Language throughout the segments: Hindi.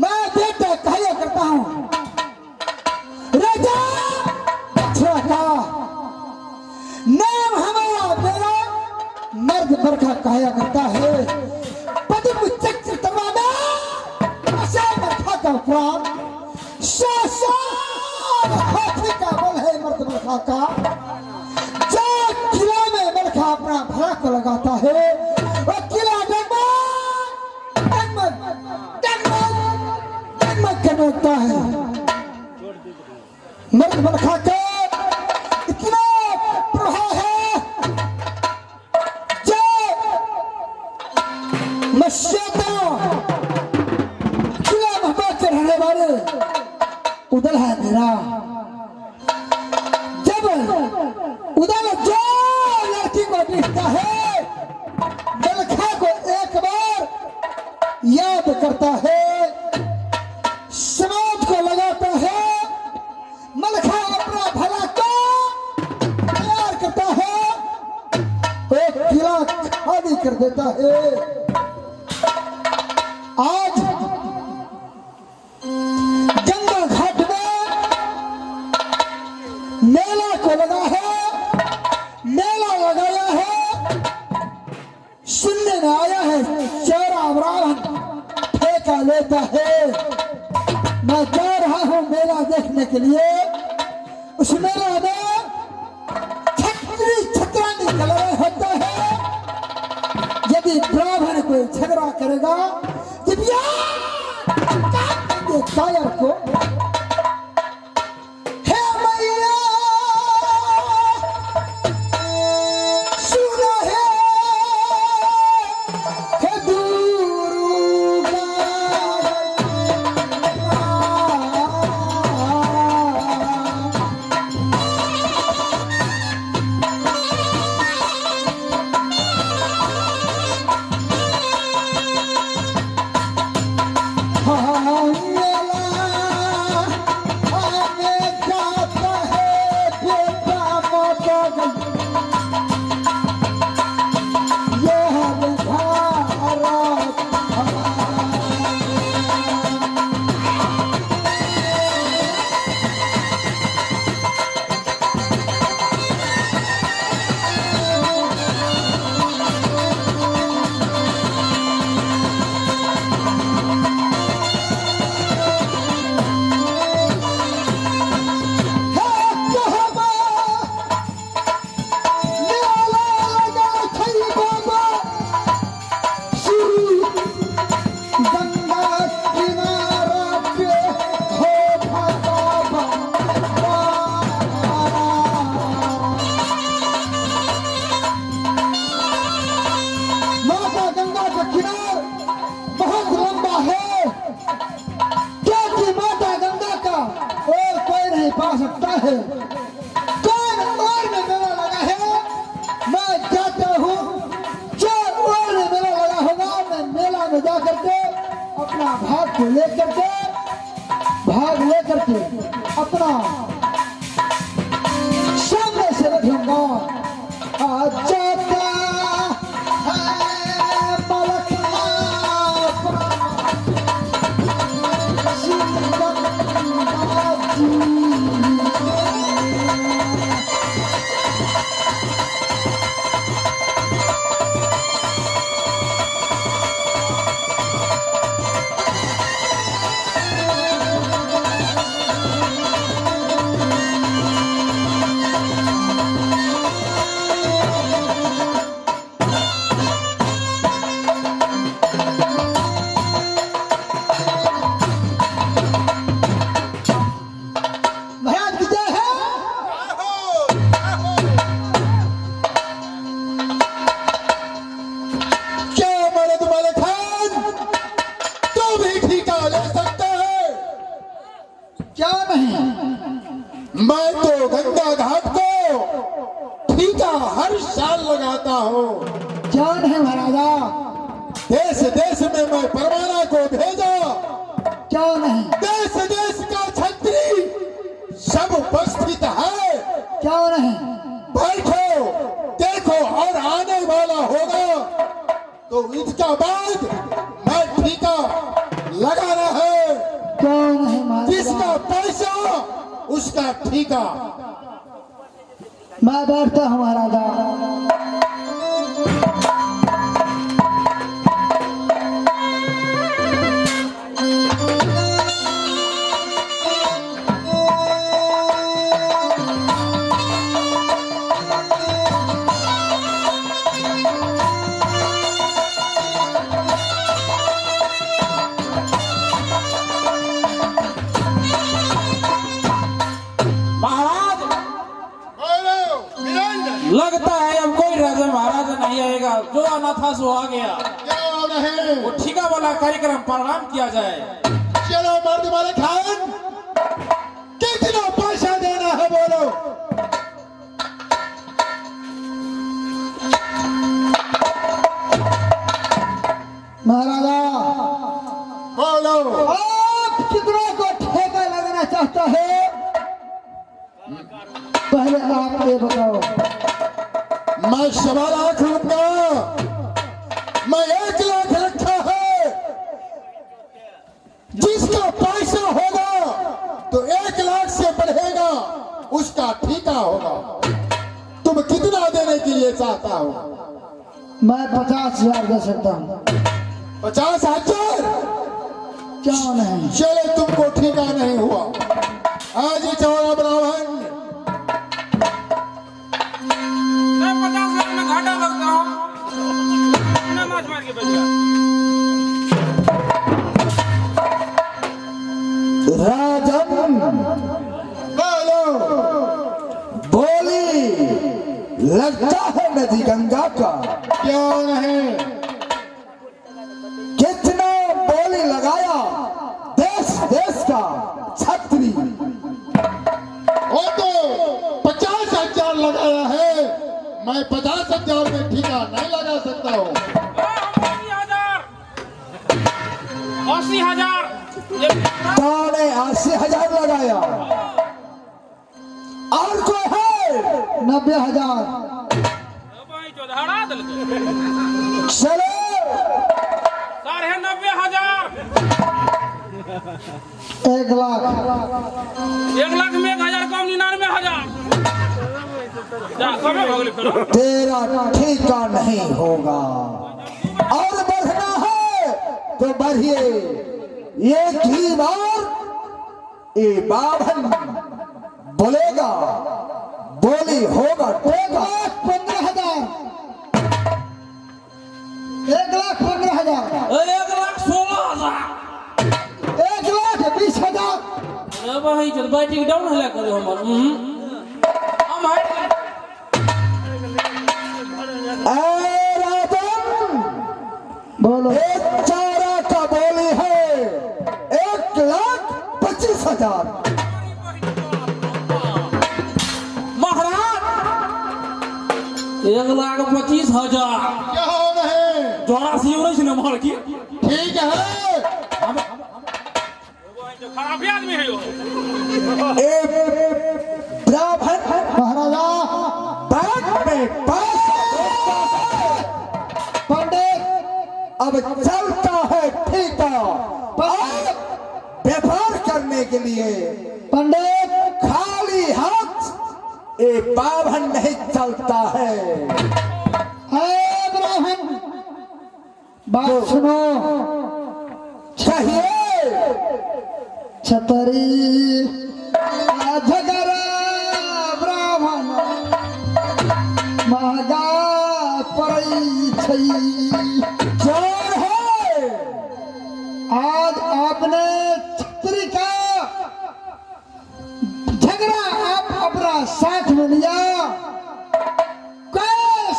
मैं बेटा कहा करता हूँ राजा का नाम हमारा मेरा मर्द बरखा कहा करता है। पति चक्र तमाना बरखा का प्राण हाथी का बल है मर्द बरखा का। जो किला में बरखा अपना भरा को लगाता है वो किला होता है। मर्द बरखा का इतना प्रभाव है जो मस्जिदों किला महबूब के रहने वाले उदल है मेरा। जब उदल जो लड़की को देखता है बरखा को एक बार याद करता है, समाज को लगाता है, मलखा अपना भला को तैयार करता है, एक किला खाली कर देता है। आज गंगा घाट में मेला को लगा है, मेला लगाया है, सुनने में आया है चौरा ब्राह्मण ठेका लेता है। मैं जा रहा हूं मेला देखने के लिए। उस मेला में छत्री छतरानी कलर होता है। यदि ब्राह्मण कोई झगड़ा करेगा कायर को हे मैया सुनो है पा सकता है। कौन और में मेला लगा है मैं जाता हूँ। जो और में मेला लगा होगा मैं मेला में जा करके अपना भाग लेकर के अपना सामने से रखूंगा। हो। क्यों नहीं महाराजा? देश देश में मैं परवाना को भेजा, क्यों नहीं? देश देश का छत्री सब उपस्थित है। क्यों नहीं? बैठो, देखो, और आने वाला होगा तो इसका बाद मैं ठीका लगाना है। क्यों नहीं महाराजा? जिसका पैसा उसका ठीका। मैं बैठता हूँ महाराजा। लगता है अब कोई राजा महाराजा नहीं आएगा, जो आना था सो आ गया। क्या नहीं, वो ठीका वाला कार्यक्रम प्रारंभ किया जाए। चलो मर्द वाले खान, कितना पैसा देना है बोलो। महाराजा बोलो, आप कितना को ठेका लगना चाहता है? पहले आप ये बताओ। मैं 1.25 लाख लूंगा। मैं 1 लाख रखा है। जिसका पैसा होगा तो 1 लाख से बढ़ेगा उसका ठीका होगा। तुम कितना देने के लिए चाहता हो? मैं 50,000 दे सकता हूँ। 50,000? क्यों नहीं? चले, तुमको ठीका नहीं हुआ। आज ही चौड़ा ब्राह्मण, मैं 50,000 में घाटा लगता हूँ। मार मार के बच राजन बोलो। बोली लगता है नदी गंगा का। क्यों नहीं, कितना बोली लगाया देश देश का छत्री। वो तो 50,000 लगाया है। मैं 50,000 में ठीका नहीं लगा सकता हूँ। 80,000 ताने 80,000 लगाया। और कोई है? 90,000। चलो 90,000। 1 लाख। 1 लाख में 1,000 कम 99,000। तेरा ठीका नहीं होगा। और बढ़ना है तो बढ़िए। एक ही बार ये बाभन बोलेगा, बोली होगा। 1,15,000। 1,15,000। 1,16,000। 1,20,000। भाई चल बैटिंग डाउन हला करो हमार। हम राजन बोलो। एक चारा का बोली है 1,25,000। महाराज 1,25,000। क्या हो रहे? जोड़ा सी उड़े से न मार की। ठीक है। खराब आदमी है यो। ब्राह्मण महाराजा बैंक में पैसा पंडित अब चलता है ठीका। व्यापार करने के लिए पंडित खाली हाथ ये बाभन नहीं चलता है। ब्राह्मण बात सुनो। चाहिए छतरी झगड़ा ब्राह्मण महगा पड़ई जोर है। आज आपने छतरी का झगड़ा आप अपना साथ में लिया। कोई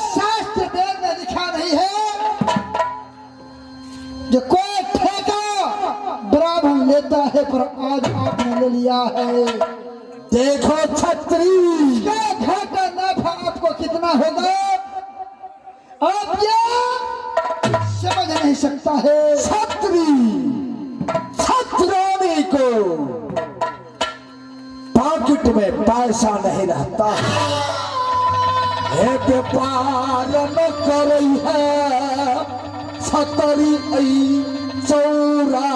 शास्त्र वेद में लिखा नहीं है जो कोई ठेका ब्राह्मण लेता है, पर आज आपने ले लिया है। देखो छत्री का घाटा नफा आपको कितना होगा। नहीं सकता है। छत्री छत्रानी को पॉकेट में पैसा नहीं रहता है, व्यापार न करई है छतरी आई चौरा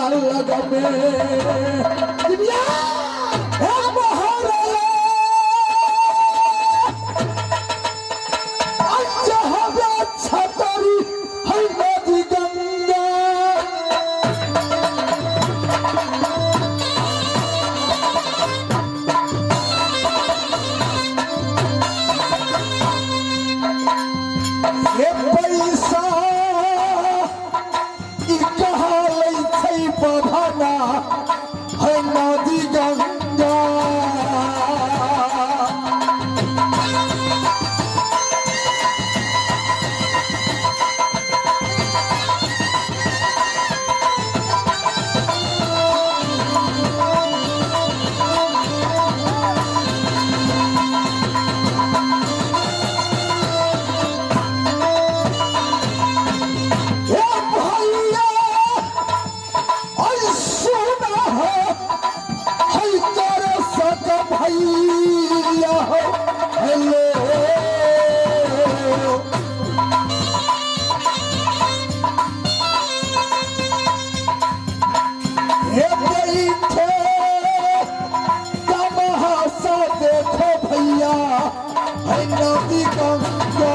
लगमे छतरी है नदी गंगा। ये पैसा ई कहाँ लै छै बहाना है नदी गंगा। देखो भैया है नदी गंगा।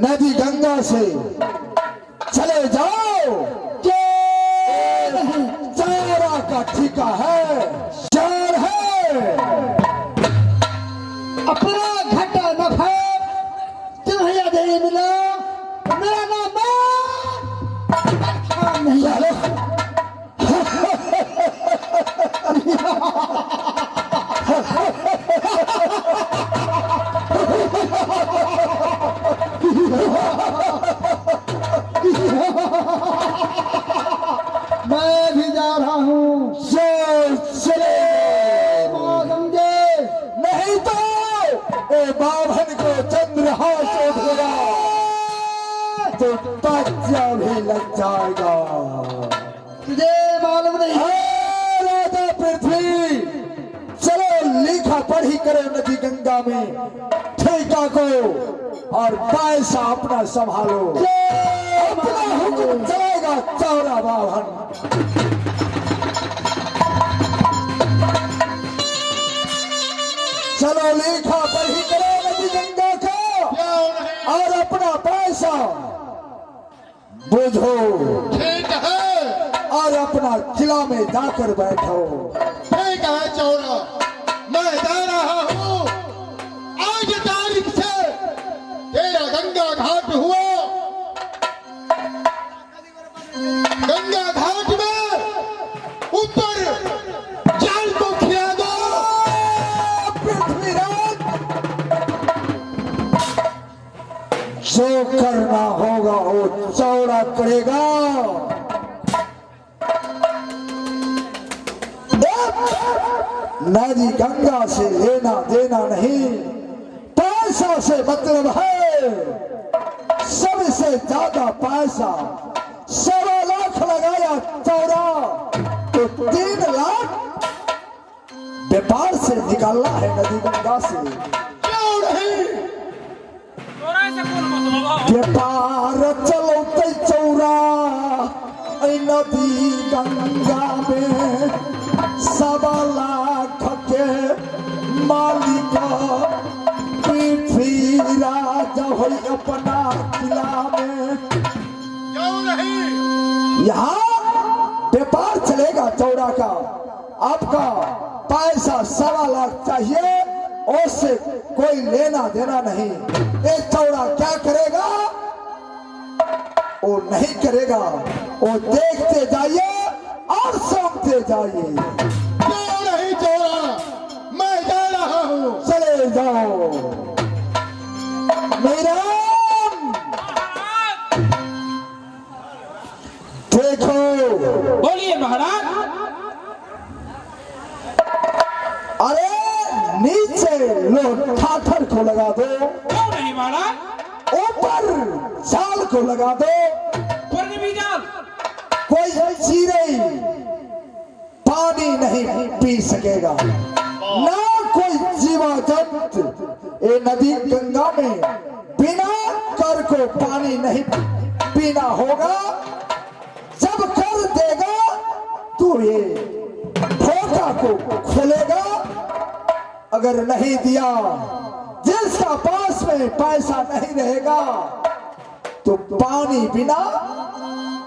नदी गंगा से चले जाओ, चारा का ठिका है, चार है। अपना घाटा नफा तुम्हें याद नहीं मिला। मेरा नाम नहीं चलो मैं भी जा रहा हूँ। चले समझे नहीं तो ए बाभन को चंद्रहास उठेगा तो ताजा भी लग जाएगा। तुझे मालूम नहीं हाँ, राजा पृथ्वी चलो लिखा पढ़ी करे नदी गंगा में ठेका को और पैसा अपना संभालो। अपना हुक्म चलेगा चौरा बाभन। चलो लिखा पढ़ी करो नदी गंगा का और अपना पैसा बुझो ठीक है और अपना किला में जाकर बैठो। ठीक है चौरा, मैं जा रहा हूँ। आज तारीख से तेरा गंगा घाट हुआ। गंगा घाट में ऊपर जाल को खिला दो। पृथ्वीराज जो करना होगा वो चौड़ा करेगा। नदी गंगा से लेना देना नहीं, पैसा से मतलब है। सबसे ज्यादा पैसा 1.25 लाख लगाया चौरा तो 3 लाख व्यापार से निकालना है नदी गंगा से। क्यों नहीं? तोरा से कौन मतलब? व्यापार चलते चौरा ऐ नदी गंगा में 1.25 लाख के मालिक पृथ्वीराज हो अपना किला में। क्यों नहीं? यहाँ व्यापार चलेगा चौरा का। आपका पैसा 1.25 लाख चाहिए, उससे कोई लेना देना नहीं। एक चौरा क्या करेगा वो नहीं करेगा, वो देखते जाइए और सुनते जाते जाइए। क्यों नहीं चौरा, मैं जा रहा हूँ। चले जाओ मेरा। देखो बोलिए महाराज। अरे नीचे लो ठाठर को लगा दो, क्यों नहीं महाराज? ऊपर जाल को लगा दो। पूर्णिमी जाल। कोई चिड़ै पानी नहीं पी सकेगा, ना कोई जीवा जंतु ये नदी गंगा में बिना कर को पानी नहीं पीना होगा। जब कर देगा तो ये ढोका को खोलेगा, अगर नहीं दिया, जिसका पास में पैसा नहीं रहेगा तो पानी बिना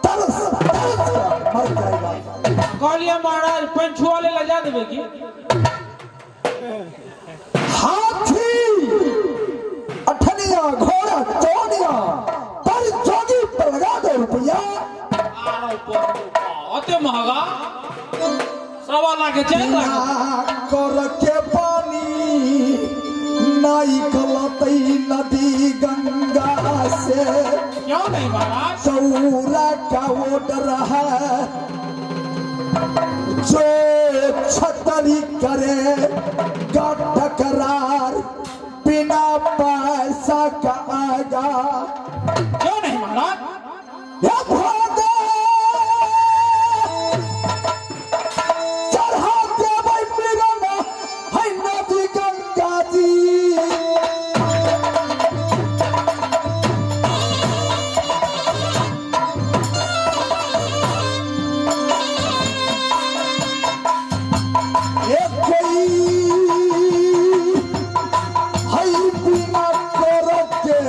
तरस कर मर जाएगा। कहलिए महाराज पंछुआ ले लजा देवे की। हाथी अठनिया घोड़ा चौनिया पर जोगी पर लगा दो रुपया। अते महंगा 1.25 लाख के 4 लाख। ना कर के पानी नाई गलतई नदी गंगा से। क्यों नहीं महाराज? चौरा का ऑर्डर है, जो छतरी करे का टकरार बिना पैसा का आएगा। क्यों नहीं महाराज? ये भागे चढ़ा के भाई मिलना है नदी गंगा जी। ये कोई है बिना कर के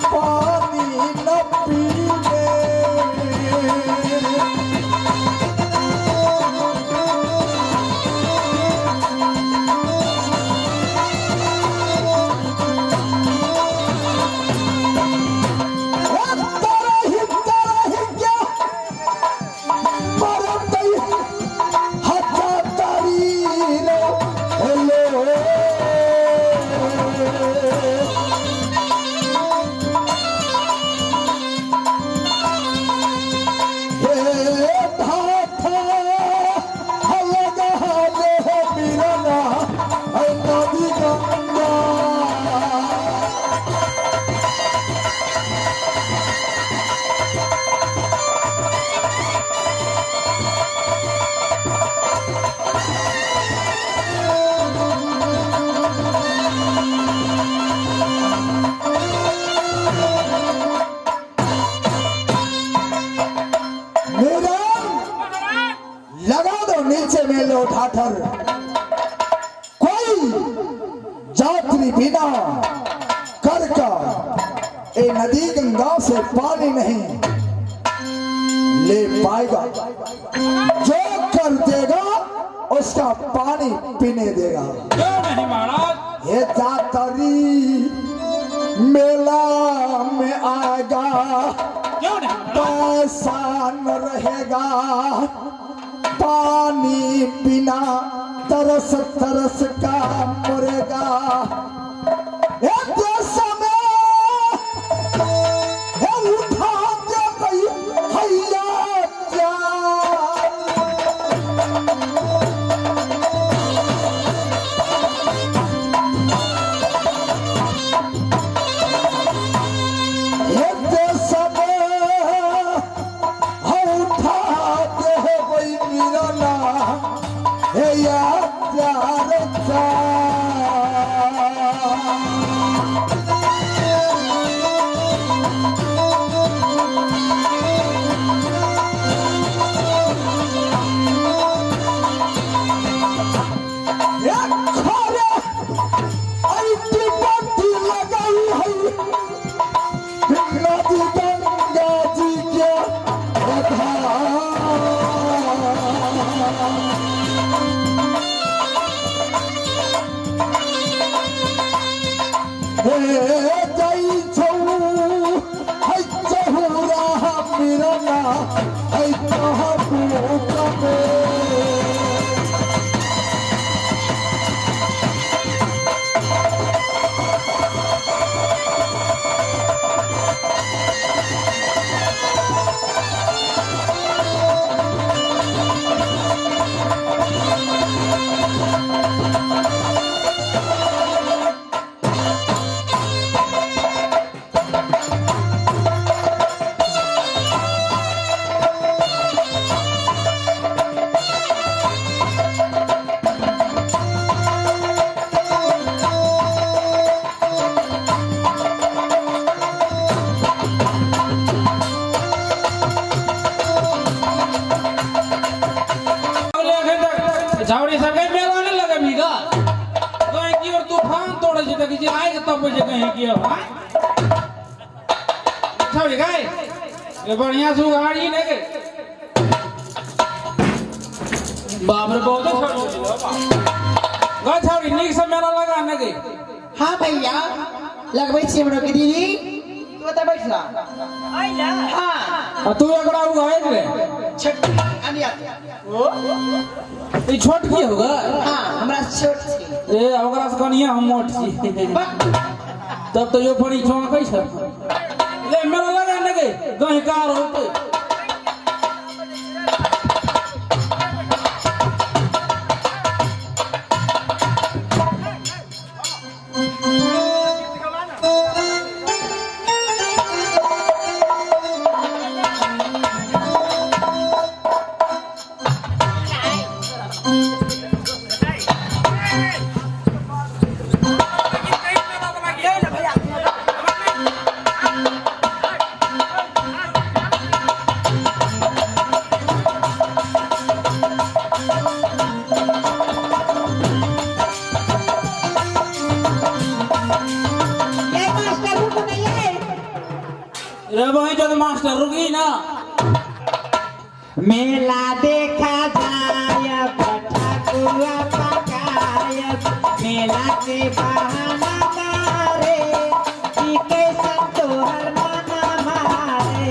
पानी न पीने। तरह क्या मरतई हत्या तारी रे। हेलो लगा दो नीचे में लो ठाठर। कोई यात्री बिना कर का ए नदी गंगा से पानी नहीं ले पाएगा। जो कर देगा उसका पानी पीने देगा। क्यों नहीं महाराज? ये यात्री मेला में आएगा, क्यों नहीं महाराज? पैसा न रहेगा, पानी बिना तरस तरस का मरेगा। एक देश में है उठा दे गई हैया क्या। एक देश में है उठा दे गई मिलना है या प्यार का। Hey, छावड़ी सब कहीं मेला नहीं लगे भीगा कहीं की और तूफान तोड़े जे तक जे आए तब जे कहीं की हां छावड़ी गए ये बढ़िया सुगाड़ी ने के बाप रे बहुत छावड़ी गा छावड़ी नीक से मेला लगा ने के हाँ भैया लगबै छी हमरो के दीदी तू त बैठला आइला हाँ तू एकरा उगाए रे छठी अनिया ओ ई छोट की होगा हाँ हमरा छोट छी ए ओकरा से कनिया हम मोट छी तब तो यो पड़ी छोड़ छ ले मेला लगा ने के गही कार होते मास्टर रुकी ना मेला देखा जाय ठकुआ पकाय मेला के बहाना मारे कि कैसन तोहर मन मारे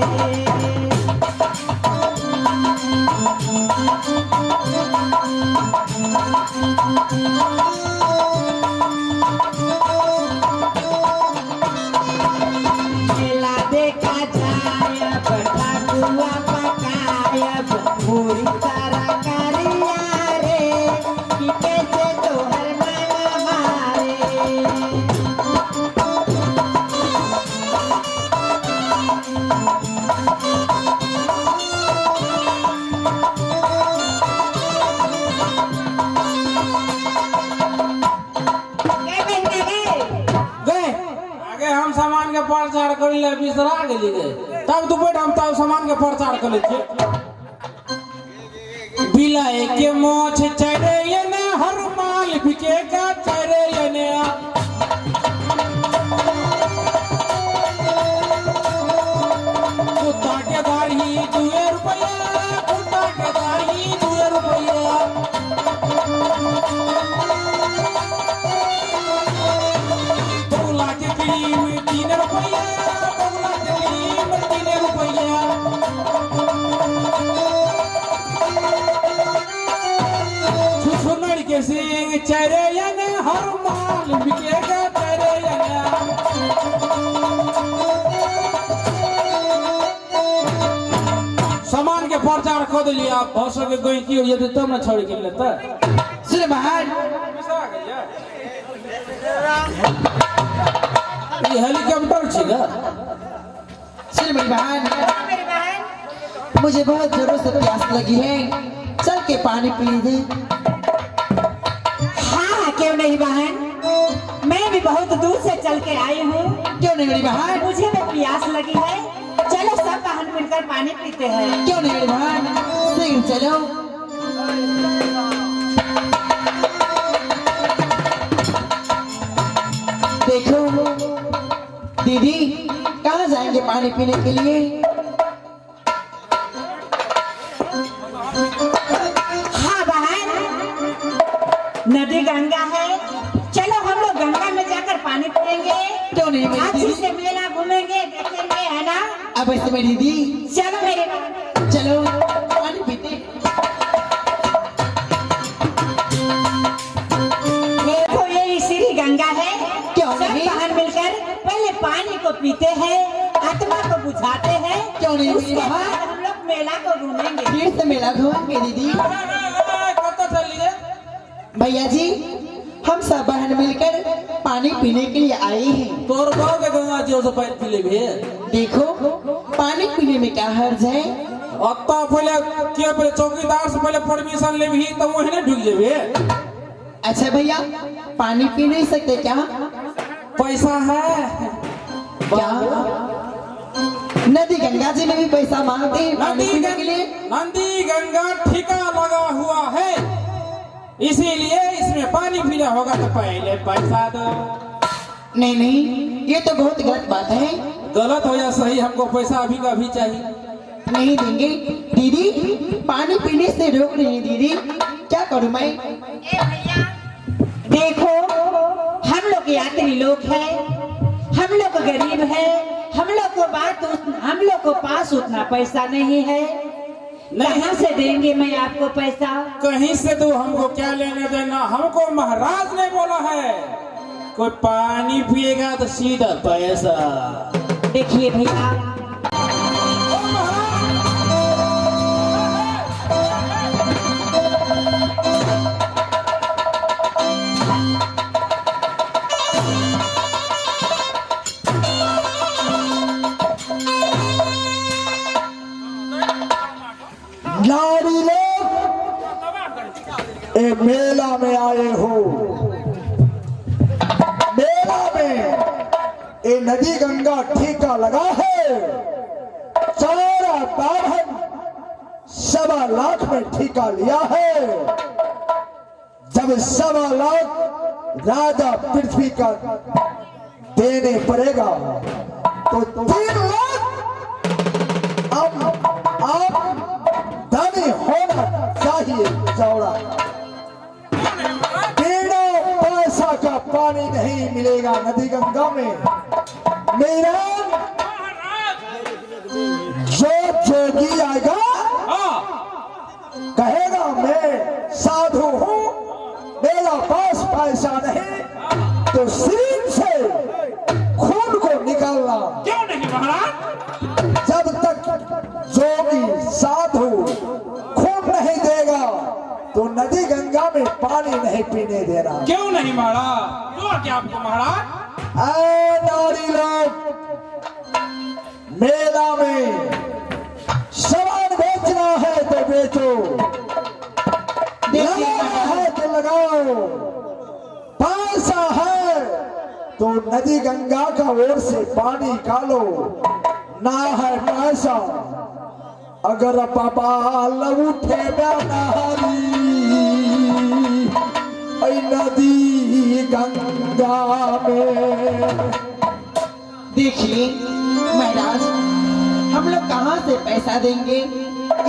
मेला देखा जाय ठकुआ पकाय पूरी तरह करिया रे कि कैसे तोहर मन मारे गए आगे हम सामान के प्रचार कर ले बिसरा गेली गए तब तू बैठ हम तब सामान के प्रचार कर ले बिलाए के मोछ चढ़े ये ने हर माल बिके का चढ़े ये ने कुत्ता के दाढ़ी 2 रुपया कुत्ता के दाढ़ी 2 रुपया बगुला के क्रीम 3 रुपया बगुला के क्रीम 3 रुपया सुनर के सिंह चरे यने हर माल बिकेगा चरे यने सामान के प्रचार कर दिलिए आप हो सके कोई की हो ये तब ना छोड़ के लेता सुन बहन ये हेलीकॉप्टर छीगा सुन मेरी बहन मुझे बहुत जोरों से प्यास लगी है चल के पानी पी दे हाँ क्यों नहीं बहन मैं भी बहुत दूर से चल के आई हूँ क्यों नहीं मेरी बहन मुझे भी प्यास लगी है चलो सब बहन मिलकर पानी पीते हैं क्यों नहीं मेरी बहन शीघ्र चलो देखो दीदी कहाँ जाएंगे पानी पीने के लिए हाँ बहन नदी गंगा है चलो हम लोग गंगा में जाकर पानी पिएंगे क्यों नहीं मेरी अच्छी से मेला घूमेंगे देखेंगे है ना अब ऐसे मेरी दीदी चलो मेरे चलो पानी पीते देखो ये श्री गंगा है क्यों नहीं बहन मिलकर पहले पानी को पीते हैं आत्मा को बुझाते हैं क्यों नहीं उसके बाद हम लोग मेला को घूमेंगे फिर से मेला घूमेंगे दीदी कब चलिए भैया जी हम सब बहन मिलकर पानी पीने के लिए आए हैं तोर गाँव के गंगा जी से पानी पी ले भी देखो पानी पीने में क्या हर्ज है अत्ता पहले के पहले चौकीदार से पहले परमिशन ले भी तब वही ना ढुक जेबे अच्छा भैया पानी पी नहीं सकते क्या पैसा है क्या नदी गंगा जी में भी पैसा मांगते हैं पानी पीने के लिए नदी गंगा ठिका लगा हुआ है इसीलिए इसमें पानी पीना होगा तो पहले पैसा दो। नहीं नहीं, ये तो बहुत गलत बात है। गलत हो या सही, हमको पैसा अभी का अभी चाहिए। नहीं देंगे दीदी, पानी पीने से रोक रही है दीदी, क्या करूं मैं? देखो हम लोग यात्री लोग हैं, हम लोग गरीब हैं, हम लोग को पास उतना पैसा नहीं है। कहाँ से देंगे मैं आपको पैसा? कहीं से तो हमको क्या लेने देना, हमको महाराज ने बोला है कोई पानी पिएगा तो सीधा पैसा। देखिए भैया, नारी लोग ए मेला में आए हो, मेला में ए नदी गंगा ठीका लगा है। चारा बाभन 1.25 लाख में ठीका लिया है। जब 1.25 लाख राजा पृथ्वी का देने पड़ेगा तो 3 लाख आप धनी होना चाहिए। चौड़ा बिना पैसा का पानी नहीं मिलेगा नदी गंगा में। मेरा जो जोगी आएगा कहेगा मैं साधु हूँ, मेरा पास पैसा नहीं, तो शरीर से खून को निकालना। क्यों नहीं महाराज? जब तक जोगी साधु खून नहीं देगा तो नदी गंगा में पानी नहीं पीने देना। क्यों नहीं महाराज? तो क्या आपको महाराज? नारी लोग मेला में सामान बेचना है तो बेचो, लगाना है तो लगाओ, पैसा है तो नदी गंगा का ओर से पानी निकालो। ना है पैसा अगर पापा उठे नदी नदी गंगा में। देखिए महाराज, हम लोग कहाँ से पैसा देंगे?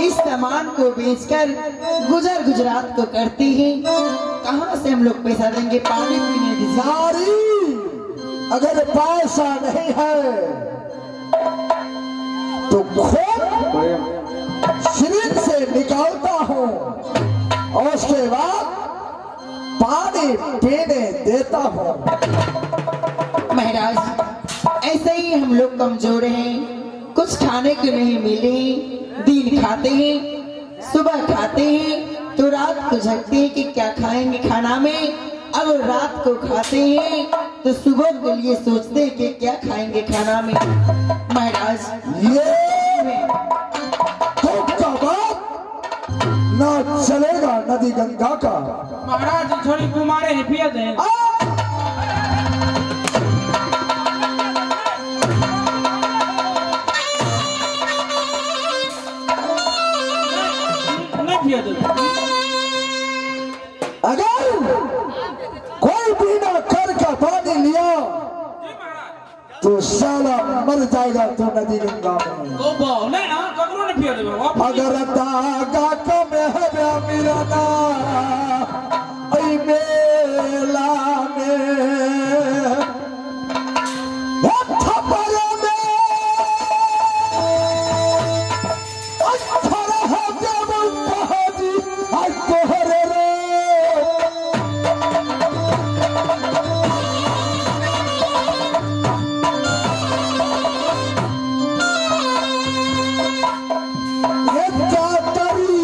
इस सामान को बेचकर गुजरात को करते हैं, कहाँ से हम लोग पैसा देंगे? पानी पीने की नारी अगर पैसा नहीं है तो खून शरीर से निकालता हूँ और उसके बाद पानी पीने देता हूँ। महाराज, ऐसे ही हम लोग कमजोर हैं, कुछ खाने को नहीं मिले, दिन खाते हैं, सुबह खाते हैं तो रात को झकते हैं कि क्या खाएंगे खाना में। अगर रात को खाते हैं तो सुबह के लिए सोचते हैं कि क्या खाएंगे खाना में। महाराज, ये तो बात ना चलेगा नदी गंगा का। महाराज थोड़ी कुमारे हैं, पिया दें। नहीं पिया दो। अगर कोई बिना कर का पानी लिया तो साला मर जाएगा तो नदी गंगा में। ओ बाऊ नहीं ना, कबरों ने पिया दो। अगर दागा कम है मेरा ना ऐ मेला में थप्पड़ में अठारह है जब पहाड़ी आज तोहरे रे। ये क्या करी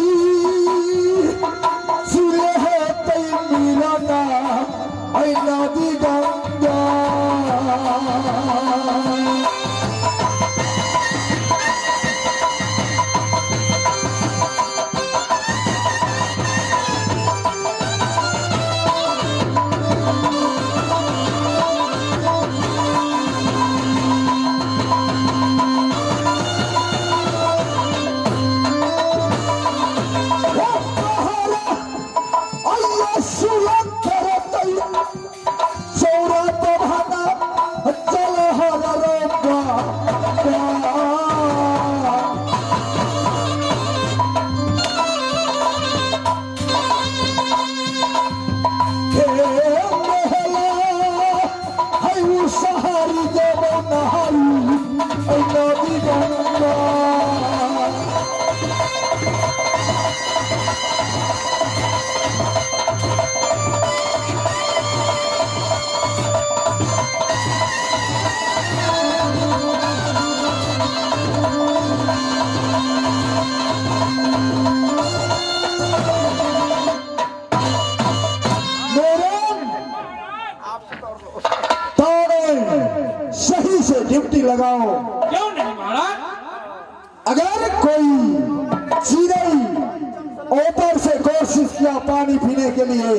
दिया पानी पीने के लिए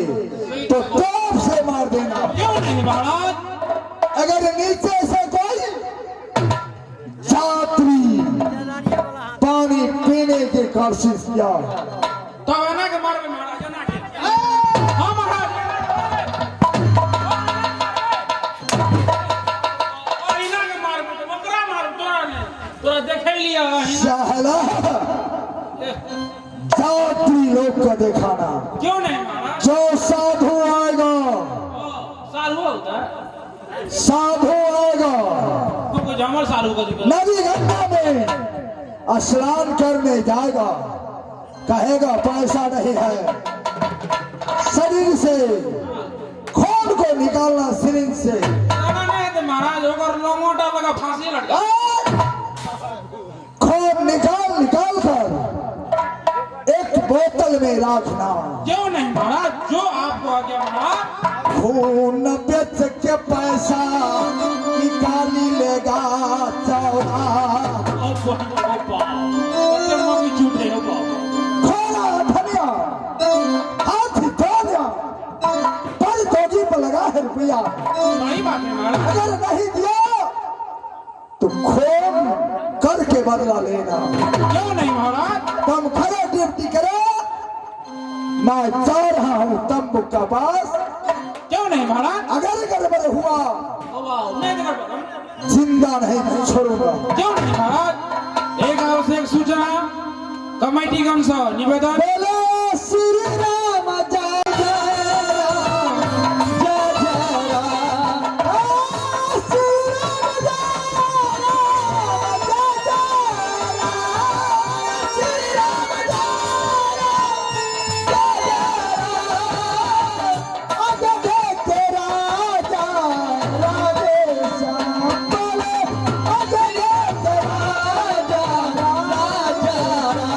तो टॉप से मार देना। क्यों नहीं महाराज? अगर नीचे से कोई यात्री पानी पीने की कोशिश किया तो ना के मार के महाराज ना के। हाँ महाराज। और इना के मार के बकरा मार तोरा ने तोरा देख लिया है। साला यात्री लोग को दिखाना। क्यों नहीं महाराज? जो साधु आएगा सालू होता है। साधु आएगा हमको जमर सालू का जिक्र। नदी गंगा में स्नान करने जाएगा, कहेगा पैसा नहीं है, शरीर से खून को निकालना सिरिंज से। नहीं तो महाराज होकर लोंगोटा लगा फांसी लटका। खून निकाल निकाल कर एक बोतल में रखना। क्यों नहीं महाराज? जो आपको आ गया महाराज। खून बेच के पैसा निकाली लेगा चौड़ा। खोला धनिया हाथ धोलिया पर तोजी पर लगा है रुपया। सही बात है महाराज। अगर नहीं दिया तो खून करके बदला लेना। क्यों नहीं महाराज? तुम खड़े ड्यूटी करो, मैं जा रहा हूँ तंबू का पास। क्यों नहीं महाराज? अगर गड़बड़ हुआ मैं तो कर जिंदा नहीं छोड़ूंगा। क्यों नहीं महाराज? एक आवश्यक सूचना कमेटी गण से निवेदन। बोलो श्री राम जय जय राम, जय जय राम। श्री राम जय राम, जय जय राम। श्री राम जय राम, जय जय राम। अजय के राजा राधे श्याम। बोलो अजय के राजा राजा राम।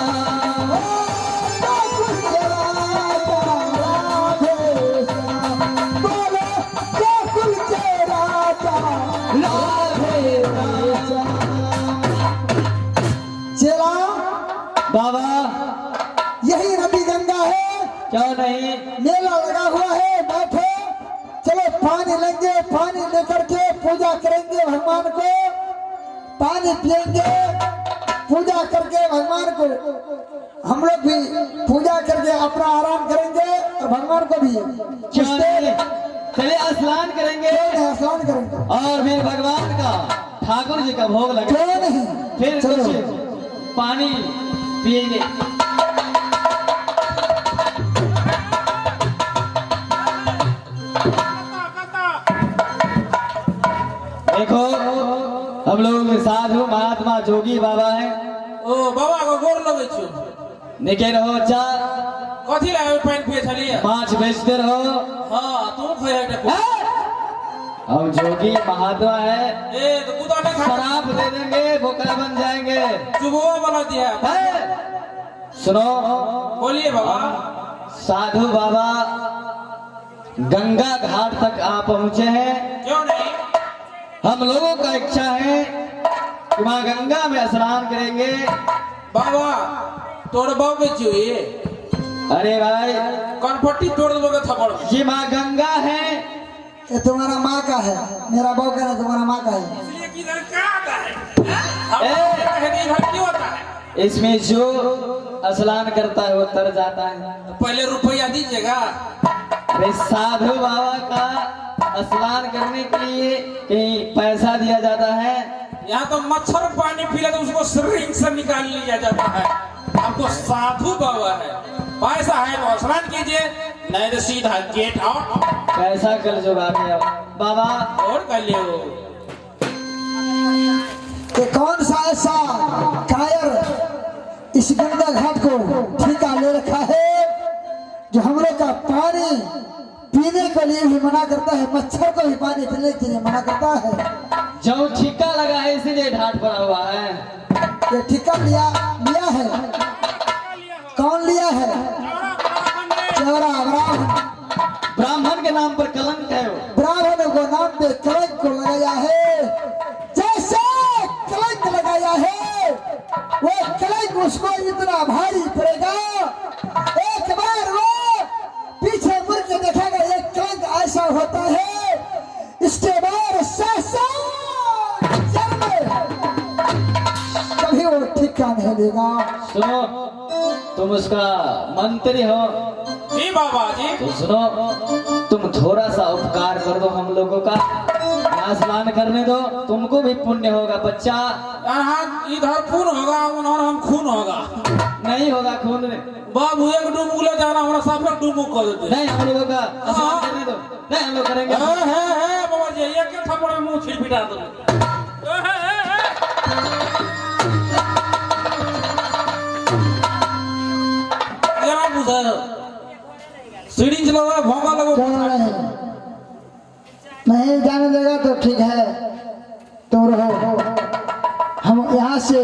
गोकुल के राजा राधे श्याम। बोलो गोकुल के राजा राधे श्याम। चला बाबा यही नदी गंगा है, क्यों नहीं? मेला लगा हुआ है, बैठो। चलो पानी लेंगे, पानी लेकर के पूजा करेंगे भगवान को, पानी पिएंगे, पूजा करके भगवान को हम लोग भी पूजा करके अपना आराम करेंगे और भगवान को भी क्यों नहीं? चलिए स्नान करेंगे स्नान करेंगे। और फिर भगवान का ठाकुर जी का भोग लगे, क्यों नहीं? फिर चलो कुछ पानी पिएंगे। देखो हम लोग साधु महात्मा जोगी बाबा हैं। ओ बाबा को गोर लगे छु। निके रहो चा कथी लाए पानी पिए छलिए? माछ बेचते रहो। हां तू खाए एकटा। हम जोगी महात्मा है, ए तो कुदा ने खा शराब दे देंगे, बोकरा बन जाएंगे। चुबुआ बना दिया। है? सुनो बोलिए बाबा। साधु बाबा गंगा घाट तक आ पहुंचे हैं। क्यों नहीं? हम लोगों का इच्छा है कि माँ गंगा में स्नान करेंगे। बाबा तोड़ बाबे चुए। अरे भाई कनपट्टी तोड़ दोगे थप्पड़। ये माँ गंगा है। ये तुम्हारा माँ का है, मेरा बहू का नहीं, तुम्हारा माँ का है। इसलिए कि इधर क्या आता है? ए इधर क्यों आता है? इसमें जो स्नान करता है वो तर जाता है। पहले रुपया दीजिएगा। अरे साधु बाबा का स्नान करने के लिए कहीं पैसा दिया जाता है? यहाँ तो मच्छर पानी पी ले तो उसको सिरिंज से निकाल लिया जाता है। हमको साधु बाबा है, पैसा है तो स्नान कीजिए, नहीं तो सीधा गेट आउट। पैसा कर जो बाबा और कर लियो। कि कौन सा ऐसा कायर इस गंगा घाट को ठेका ले रखा है जो हम लोग का पानी पीने के लिए भी मना करता है, मच्छर को भी पानी पीने के लिए मना करता है। जो ठिक्का लगा है इसीलिए ढाट पड़ा हुआ है। ये ठेका लिया है। कौन लिया है? चौरा ब्राह्मण। ब्राह्मण के नाम पर कलंक है वो। ब्राह्मण को नाम पे कलंक को लगाया है। जैसे कलंक लगाया है वो कलंक उसको इतना भारी पड़ेगा, एक बार वो देगा। सुनो, तुम उसका मंत्री हो जी बाबा जी। तो सुनो, तुम थोड़ा सा उपकार कर दो हम लोगों का, यहाँ स्नान करने दो, तुमको भी पुण्य होगा बच्चा। यार हाँ, इधर खून होगा और हम खून होगा। नहीं होगा खून में। बाबू एक डुबुक ले जाना, हमारा सब एक डुबुक कर देते। नहीं, हम लोगों का स्नान करने दो। नहीं, हम लोग करेंगे। है बाबा जी, एक के थप्पड़ में मुंह छिल पिटा दो। जरा बुझाओ, सीढ़ी चला भोंगा लगो। नहीं जाने देगा तो ठीक है, तुम रहो। हम यहाँ से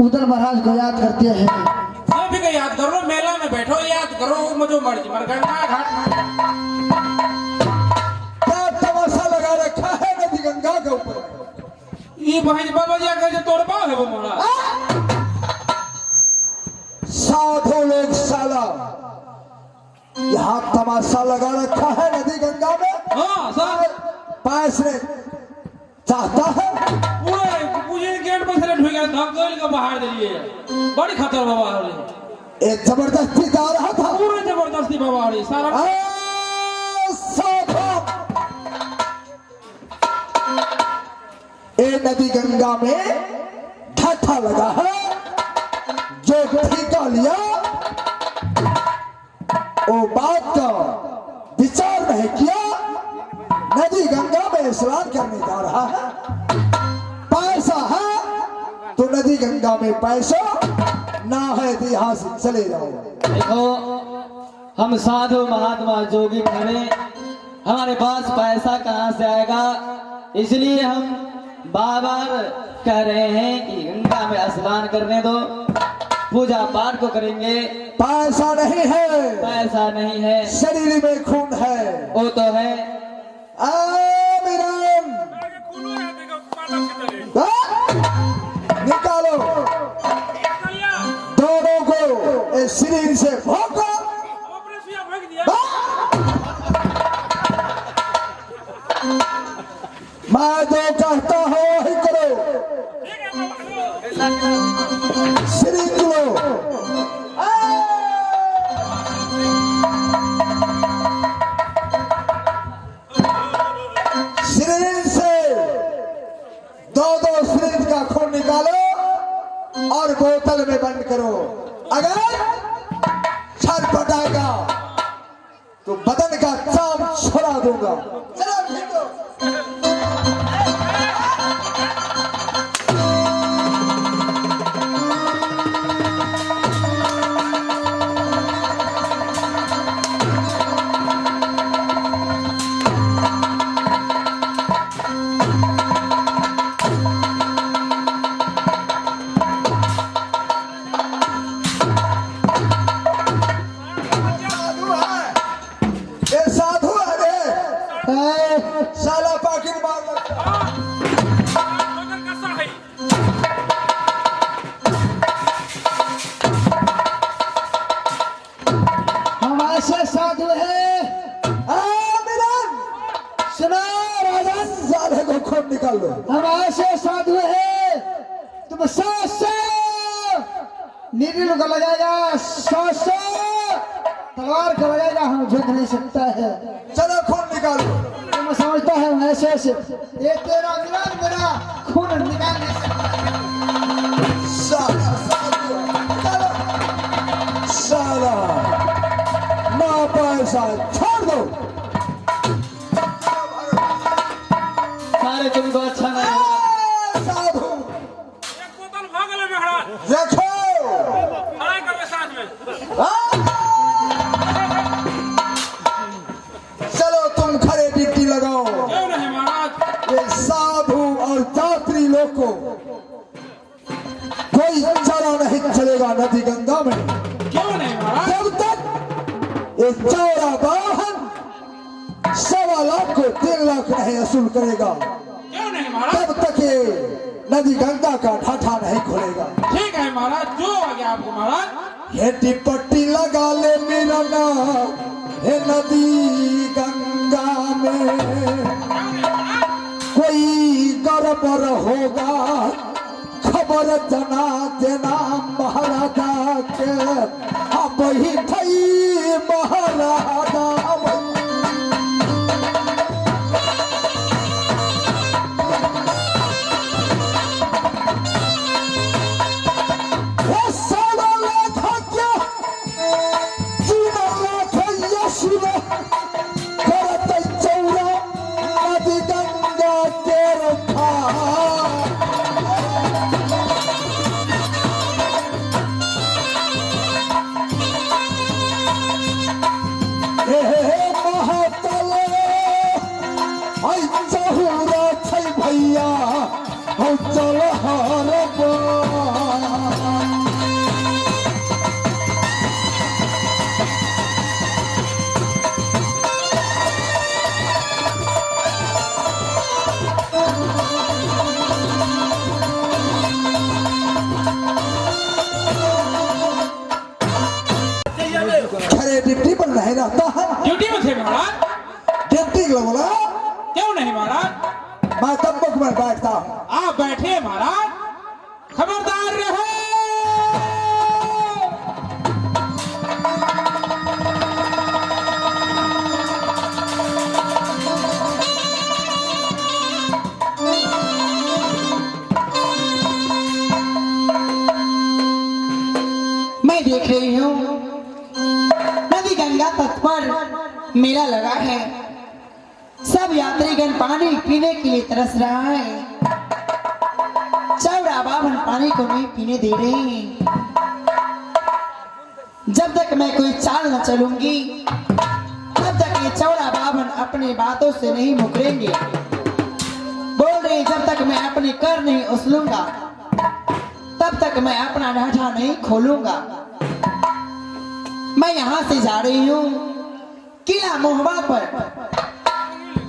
उधर महाराज को याद करते हैं। ये भी याद करो, मेला में बैठो याद करो, मुझे मर्जी मर गंगा घाट में क्या तमाशा लगा रखा है नदी गंगा के ऊपर? ये बहन बाबा जी कैसे तोड़पा है वो मोड़ा। साधु लोग साला यहाँ तमाशा लगा रखा है नदी गंगा में। हाँ सर, पैसे चाहता है पूरे पूजे गेट पर से ढुक गया, धक्कल के बाहर दे दिए। बड़ी खतर बाबा हो रही, एक जबरदस्ती जा रहा था। पूरे जबरदस्ती बाबा हो रही सारा। साधु ए नदी गंगा में ठाठा लगा है, जो ठेका लिया वो बात का विचार नहीं किया, नदी गंगा में स्नान करने जा रहा है। पैसा है तो नदी गंगा में पैसा ना है तो यहाँ से चले जाओ। देखो, हम साधु महात्मा जोगी खड़े, हमारे पास पैसा कहाँ से आएगा, इसलिए हम बार-बार कह रहे हैं कि गंगा में स्नान करने दो, पूजा पाठ को करेंगे। पैसा नहीं है, पैसा नहीं है, शरीर में खून है। वो तो है। आमिराम निकालो दोनों को इस शरीर से भोंको। मैं जो कहता हूँ वही करो। शरीर लो। शरीर से दो शरीर का खून निकालो और बोतल में बंद करो। अगर छटपटाएगा तो बदन का चाम छोड़ा दूंगा। चलो फेंको। साला पाकिट मार लगता। हम ऐसे साधु हैं। सुना राजन, साले को खून निकाल लो। हम ऐसे साधु हैं, तुम 100 नीडल को लगाएगा, 100 तलवार का लगाएगा, हम झुक नहीं सकता है। चलो खून निकालो। तुम समझता है हम ऐसे ये तेरा मिलान मेरा खून निकाल नहीं सकता। साला ना पैसा छोड़ दो। सारे तुमको अच्छा नहीं लगा। साधु एक बोतल भागल में खड़ा रखो। खड़ा कर दे साथ में। चलो तुम खड़े ड्यूटी लगाओ। क्यों नहीं महाराज? ये साधु और यात्री लोग को कोई चला नहीं चलेगा नदी गंगा में। क्यों नहीं महाराज? जब तक ये चौड़ा वाहन 1.25 लाख को 3 लाख नहीं वसूल करेगा, क्यों नहीं महाराज? तब तक ये नदी गंगा का ठाठा नहीं खुलेगा। ठीक है महाराज, जो आ गया आपको महाराज। हेटी पट्टी लगा ले मेरा नाम है नदी गंगा में। कोई गड़बड़ होगा खबर जना देना महाराजा के अब ही थई महाराजा भैया चल हर खरे डिप्टी पर नहीं रहता है ड्यूटी में थे महाराज। डिप्टी बोला क्यों नहीं महाराज? मैं तंबक में बैठता हूँ। आप बैठिए महाराज, खबरदार रहे। मैं देख रही हूँ नदी गंगा तट पर मेला लगा है। सब यात्रीगण पानी पीने के लिए तरस रहा है। चौड़ा बाभन पानी को नहीं पीने दे रहे हैं। जब तक मैं कोई चाल न चलूंगी तब तक ये चौड़ा बाभन अपनी बातों से नहीं मुकरेंगे। बोल रहे जब तक मैं अपनी कर नहीं उछलूंगा तब तक मैं अपना ढांचा नहीं खोलूंगा। मैं यहाँ से जा रही हूँ किला मोहबा पर।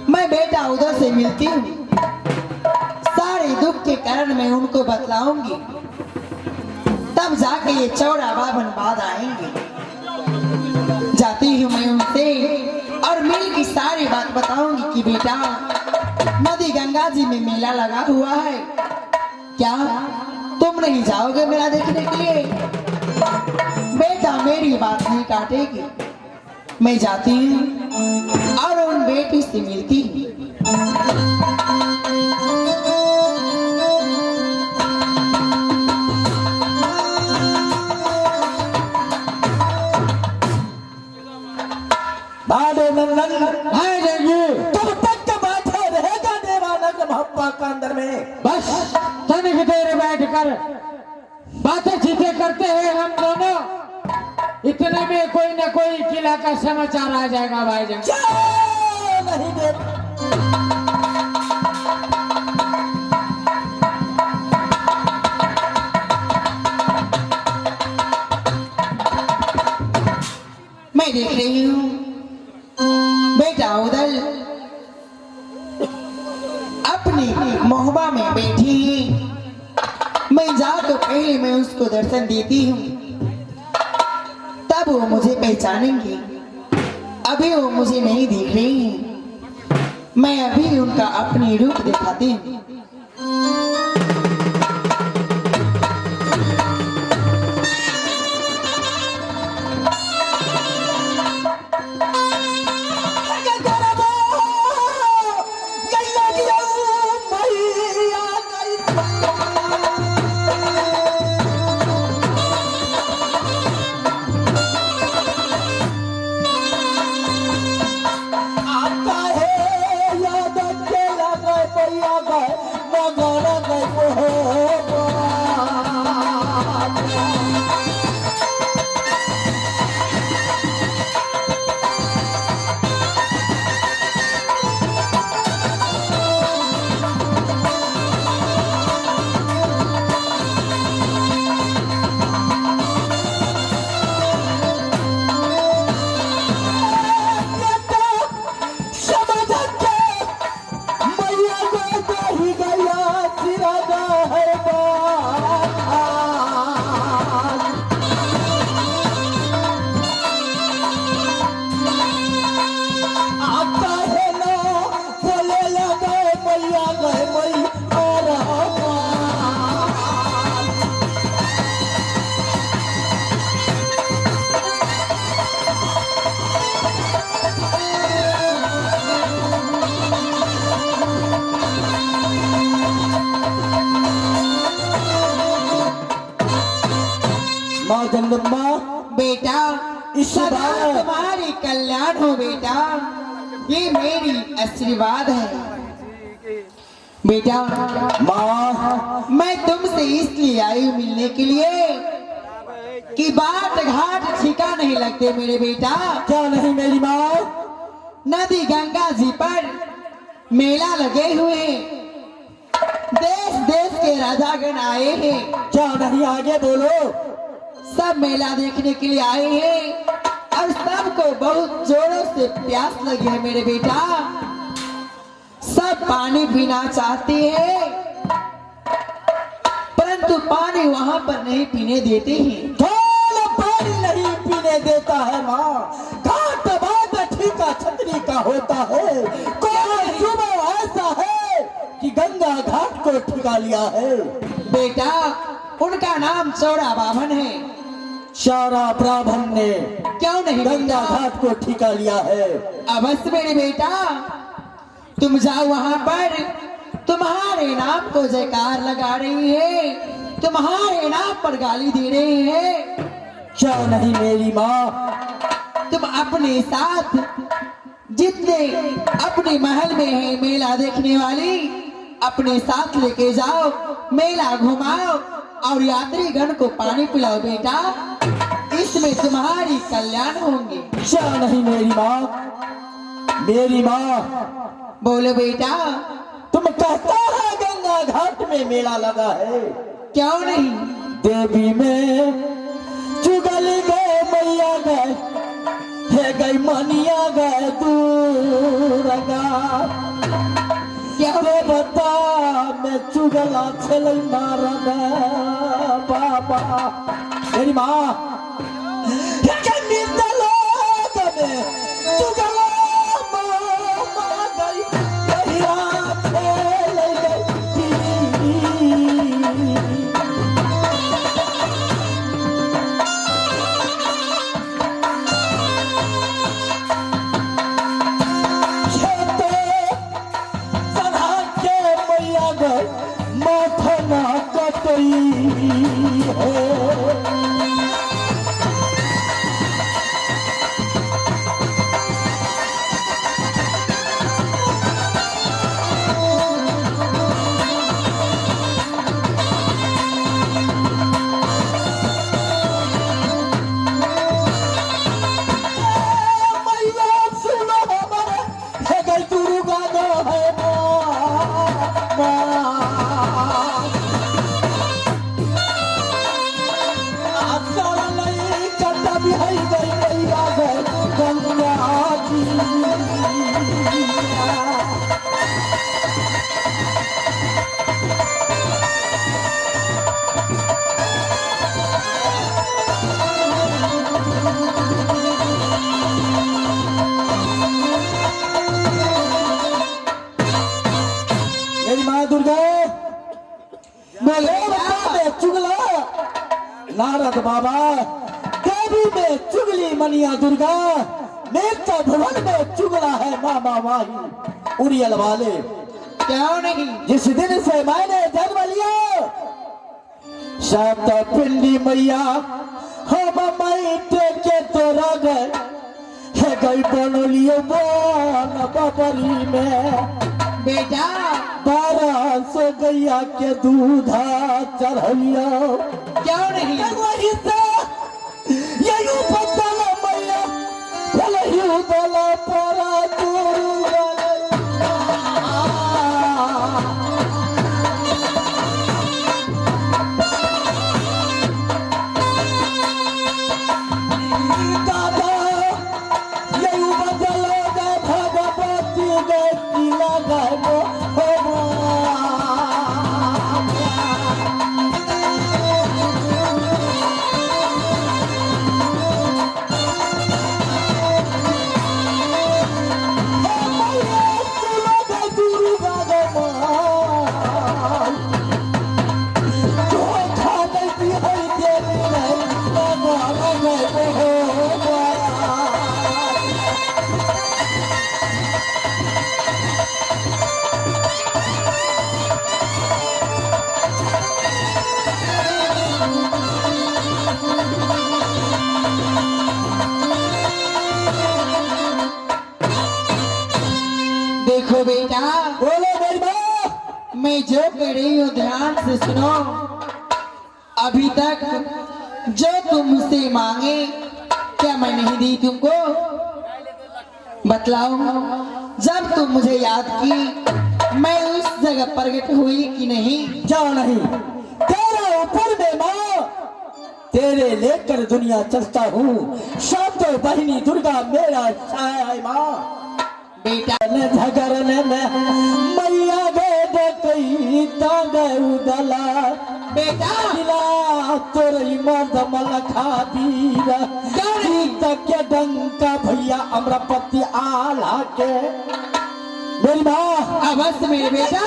मैं बेटा उधर से मिलती हूँ, सारे दुख के कारण मैं उनको बतलाऊंगी, तब जाके ये चौड़ा बाभन बाद आएंगे। जाती हूँ मैं उनसे और मिल की सारी बात बताऊंगी कि बेटा नदी गंगा जी में मेला लगा हुआ है, क्या तुम नहीं जाओगे मेला देखने के लिए? बेटा मेरी बात नहीं काटेगी। मैं जाती हूँ और उन बेटी से मिलती हूँ। भाड़े नंदन भाई देंगे तब तक के बैठे रहेगा देवानंद महप्पा का अंदर में। बस तनिक देर बैठ कर बातें चीतें करते हैं हम दोनों, इतने में कोई न कोई किला का समाचार आ जाएगा भाईजान। नहीं दे मैं देख रही हूँ बेटा उधर अपनी मोहबा में बैठी है। मैं जा तो पहले मैं उसको दर्शन देती हूँ, तब वो मुझे पहचानेंगी। अभी वो मुझे नहीं देख रही हैं। मैं अभी उनका अपनी रूप दिखाती हूँ। जगदम्बा बेटा इस सदा बार- तुम्हारी कल्याण हो बेटा, ये मेरी आशीर्वाद है बेटा। माँ मैं तुमसे इसलिए आई हूँ मिलने के लिए कि बाट घाट ठिका नहीं लगते मेरे बेटा। क्या नहीं मेरी माँ? नदी गंगा जी पर मेला लगे हुए हैं, देश देश के राजागण आए हैं, क्या नहीं आगे बोलो। सब मेला देखने के लिए आए हैं और सबको बहुत जोरों से प्यास लगी है मेरे बेटा। सब पानी पीना चाहते हैं परंतु पानी वहां पर नहीं पीने देते हैं। कौन पानी नहीं पीने देता है माँ? घाट बात ठीका छतरी का होता है। कौन युवा ऐसा है कि गंगा घाट को ठिका लिया है? बेटा उनका नाम चौड़ा बाभन है। सारा ब्राह्मण ने क्यों नहीं गंगा बेटा? घाट को ठिका लिया है। अवश्य मेरे बेटा, तुम जाओ वहां पर, तुम्हारे नाम को जयकार लगा रही है, तुम्हारे नाम पर गाली दे रहे हैं। क्या नहीं मेरी माँ? तुम अपने साथ जितने अपने महल में है मेला देखने वाली, अपने साथ लेके जाओ, मेला घुमाओ और यात्री गण को पानी पिलाओ बेटा, इसमें तुम्हारी कल्याण होंगे। क्या नहीं मेरी माँ? मेरी माँ बोलो बेटा। तुम कहता है गंगा घाट में मेला लगा है, क्यों नहीं? देवी में चुगल गए मैया गए, हे गई मनिया गए दूरगा। क्या देवता में चुगला छल मारग बाबा। मेरी माँ हे गई निर्दलोग में चुगला मार गई, यही रात खेल गई। माथना कतई है। मैया सुनो हमारे, हे गई दुर्गा दो है माँ। मेरी माँ दुर्गा में चुगला नारद बाबा, देवी में चुगली मनिया दुर्गा, नेत्र भवन में चुगला है मामा माही उड़ियल वाले। क्यों नहीं? जिस दिन से मैंने जन्म लिया, सात पिंडी मैया हम मैटे के तोरा गए, है गई बनोलियो बन बबरी में। बेटा 1200 गैया के दूधा चढ़लियो। क्यों नहीं? वही से यही बदल मैया भले दल पर दादा यही बदल भगवती बेटी लगाए देखो बेटा, बोलो मेरी माँ। मैं जो कह रही हूँ ध्यान से सुनो। अभी तक जो तुम मुझसे मांगे क्या मैं नहीं दी तुमको? बतलाओ, जब तुम मुझे याद की मैं उस जगह प्रकट हुई कि नहीं? क्या नहीं, तेरे ऊपर में माँ, तेरे लेकर दुनिया चलता हूँ। शांतो बहिनी दुर्गा मेरा छाया है माँ। बेटा झगड़ने में मैया गए कई तांगे उदला बेटा तोरई मर्द मलखा दीरा तक के डंका भैया अमरापति आला के मेरी माँ अवश्य मेरे बेटा।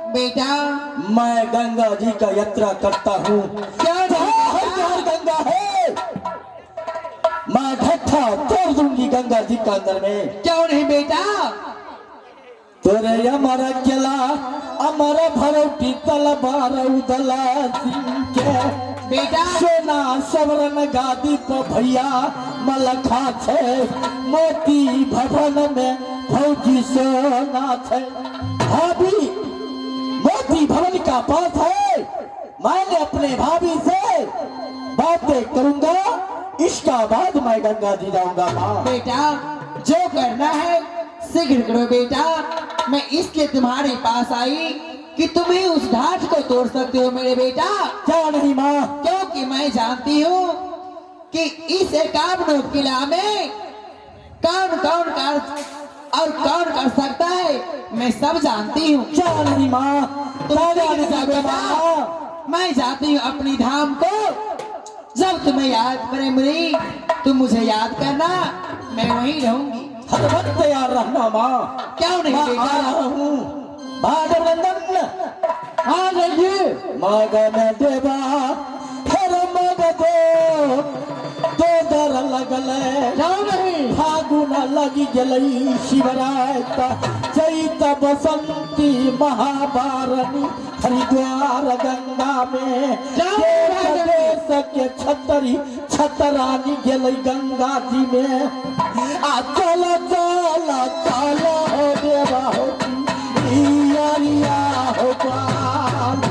बेटा मैं गंगा जी का यात्रा करता हूँ। क्या हर गंगा है, मैं ढट्ठा तोड़ दूंगी गंगा जी का अंदर में। क्यों नहीं बेटा? तोरे हमारा किला हमारा भरौटी तलवार उदला सिंह के बेटा सोना सवरन गादी पर भैया मलखा छे मोती भवन में फौजी सोना छे। भाभी मोती भवन का पास है, मैंने अपने भाभी से बातें करूंगा, इसका बाद मैं गंगा जी जाऊंगा। माँ बेटा जो करना है शीघ्र करो बेटा। मैं इसलिए तुम्हारे पास आई कि तुम्हें उस ढाठ को तोड़ सकते हो मेरे बेटा। क्या नहीं माँ? क्योंकि मैं जानती हूँ कि इस एकावन किला में कौन कौन कर और कौन कर सकता है, मैं सब जानती हूँ। क्या नहीं माँ? मैं जाती हूँ अपनी धाम को। जब तुम्हें याद करे मुरी, तुम मुझे याद करना, मैं वहीं रहूंगी। हर वक्त तैयार रहना माँ। क्यों नहीं बेटा? आ रहा हूँ भागवंदन आ जाइए। मग में देवा हर मग दो दर लगले नहीं फागुन लगी गलई शिवरात चैत बसंती महाबारनी हरिद्वार गंगा में देश के छतरी छतरानी गलई गंगा जी में। आ चल चल चल हो देवा होती हो पाल।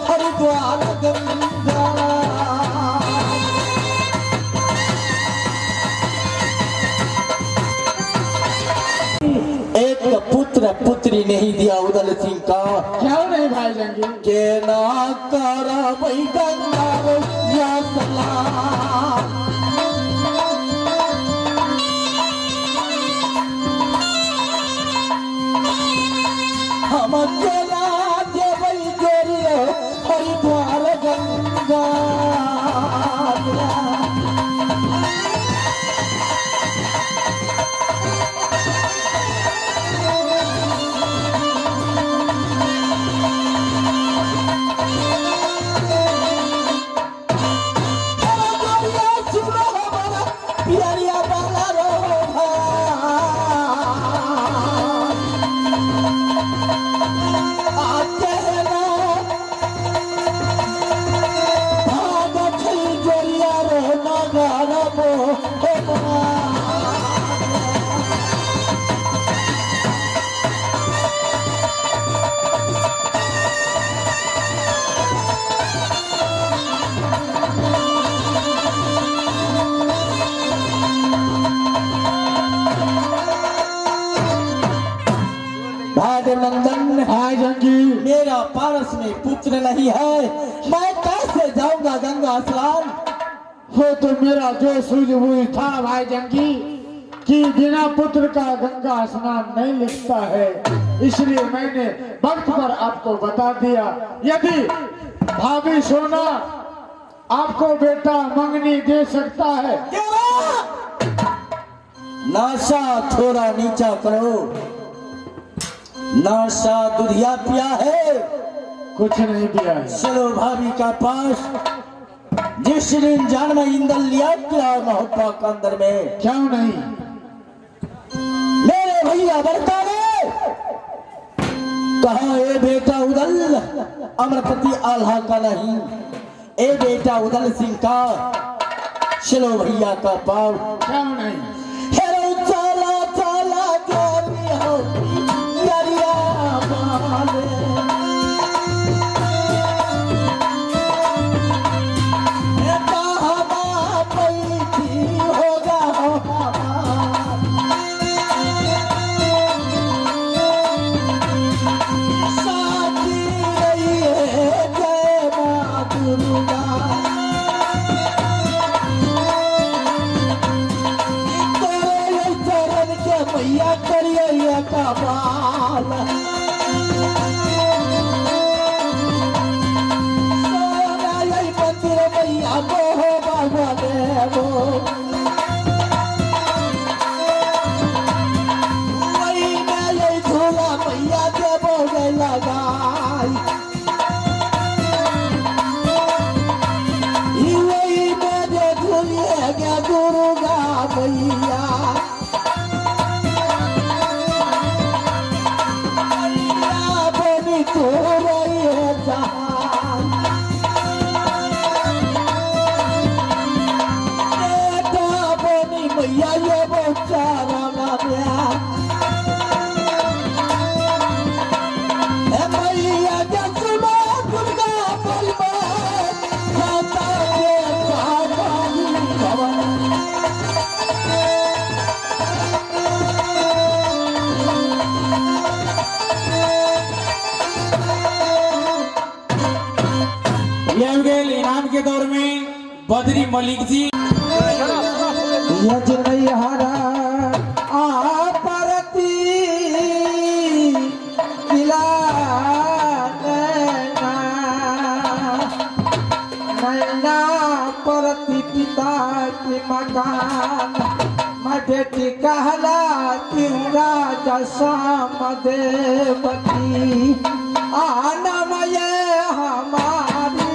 हरिद्वार गंगा एक पुत्र पुत्री नहीं दिया उदल सिंह का। क्यों नहीं भाई जंगी? के ना कर वही गंगा या सलाम। हम चला देवई जोरी हरिद्वार गंगा। पुत्र नहीं है, मैं कैसे जाऊंगा गंगा स्नान? वो तो मेरा जो सूझबूझ था भाई जंगी कि बिना पुत्र का गंगा स्नान नहीं लिखता है, इसलिए मैंने वक्त पर आपको बता दिया। यदि भाभी सोना आपको बेटा मंगनी दे सकता है। नशा थोड़ा नीचा करो, नशा दुधिया पिया है, कुछ नहीं दिया है। चलो भाभी का पास। जिस दिन जान में इंदल लिया किया महोत्सव के अंदर में, क्यों नहीं? मेरे भैया बड़का ने कहा ए बेटा उदल अमरपति आल्हा का नहीं, ए बेटा उदल सिंह का। चलो भैया का पाव। क्यों नहीं? हेरो चला चला गोरी हो गरिया माले, ए कहां पैठी होगा साथी रही है जय मां दुर्गा। भैया करिया का बाल सोना यही मंदिर भैया को हो बाबा देवो, वही में यही झूला भैया देवो गई लगाई, वही में जो झूलिए गया दुर्गा भैया। तो रही है जहान बेटा बनी मैया ये बेचारा ना प्यार, मैया जसमा दुर्गा परिवार खाता के भागानी भवन। इनाम के दौर में बद्री मलिक जी यजनैहरा परती किला नैना परती पिता के मकान, बेटी कहला राजा श्याम देवती आनमय हमारी।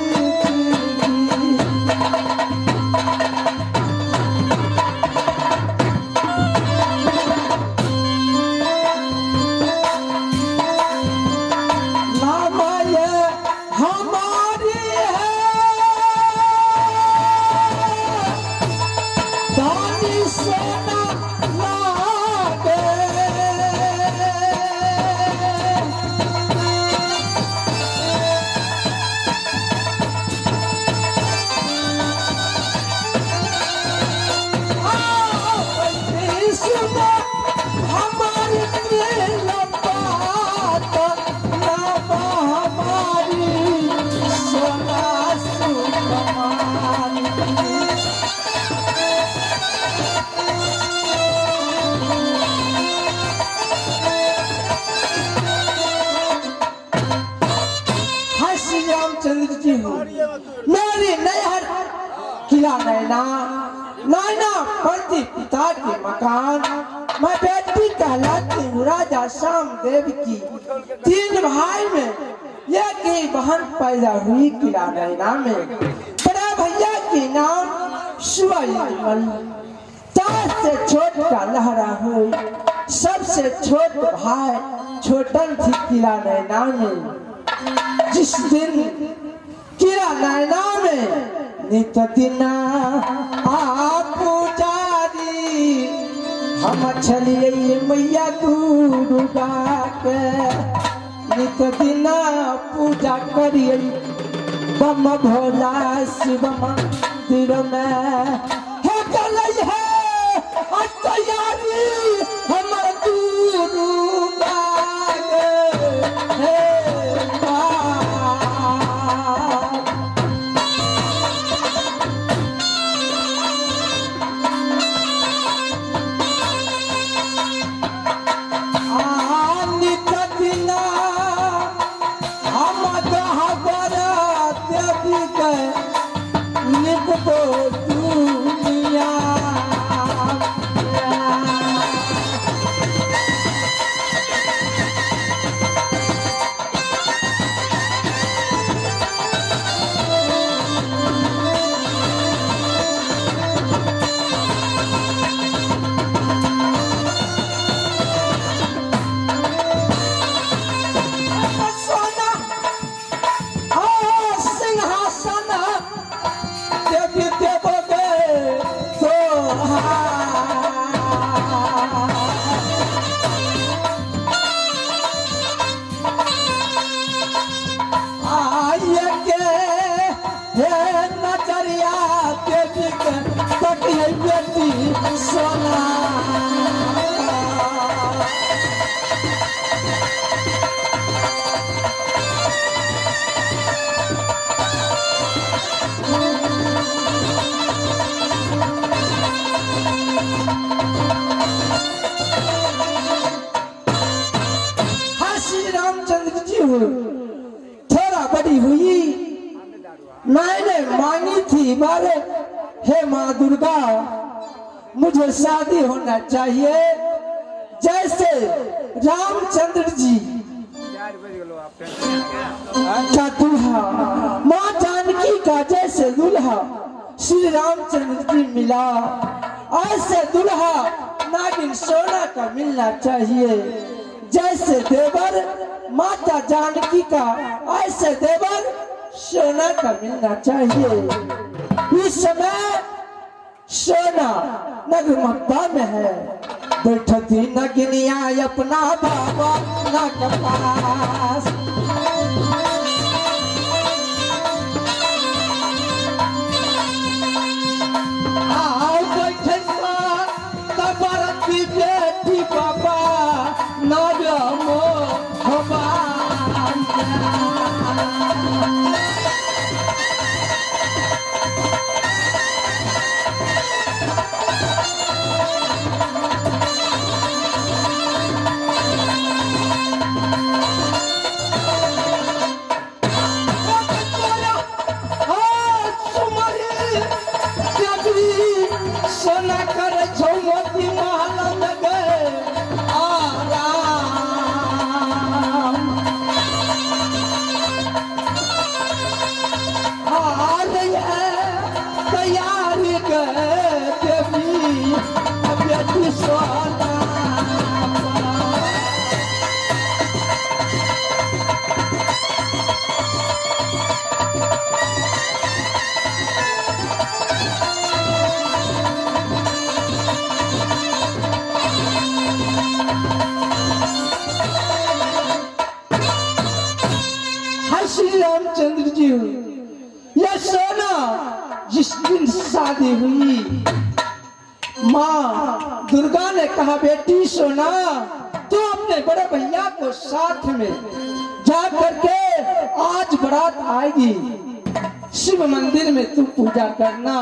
रामचंद्र जी हो मेरी नैहर किला नैना नैना पड़ती पिता के मकान, मैं बेटी कहलाती हूँ राजा श्याम देव की। 3 भाई में एक ही बहन पैदा हुई किला नैना में। बड़ा भैया की नाम शिवमल, 4 से छोट का लहरा हुई, सबसे छोट भाई छोटन थी किला नैना में। जिस दिन किला नैना में नित दिना पुजारी हम चलिए मैया दुर्गा के, नित दिना पूजा करिए बम भोला शिव मंदिर में। है चल है तैयारी हमर दुर्गा के, हे देवी के लिखबो दुनिया सोना सिंहासन देवी देवोगे तो आइए के हे नजरिया देवी के तकिए बेटी सोना हाँ श्री रामचंद्र जी हो थोड़ा बड़ी हुई मैंने मांगी थी मारे हे माँ दुर्गा मुझे शादी होना चाहिए जैसे रामचंद्र जी का दूल्हा माँ जानकी का जैसे दूल्हा श्री रामचंद्र जी मिला ऐसे दूल्हा नागिन सोना का मिलना चाहिए जैसे देवर माता जानकी का ऐसे देवर सोना का मिलना चाहिए इस समय सोना नगमत्ता में है बैठती नगिनिया अपना बाबा ना के पास आओ बैठे तबरती बेटी बाबा नगमो भगवान सोना कर झोमती महल लगे आराम आ रही है तैयारी के देवी बेटी सोना श्री रामचंद्र जी यह सोना जिस दिन शादी हुई माँ दुर्गा ने कहा बेटी सोना तू अपने बड़े भैया को साथ में जा करके आज बारात आएगी शिव मंदिर में तू पूजा करना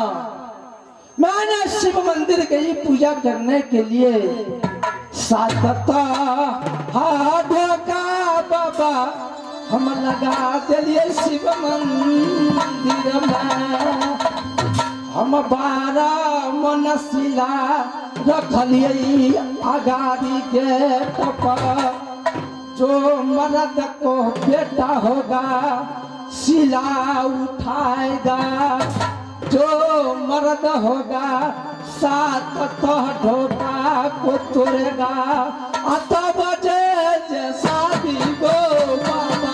मैंने शिव मंदिर गई पूजा करने के लिए सातता ढोका बाबा हम लगा दिलिए शिव मंदिर में हम 12 मनशिला रखलिए आगारी गेट पर जो मर्द को बेटा होगा शिला उठाएगा जो मर्द होगा 7 ढोका को तोड़ेगा आता बजे जे शादी गो बाबा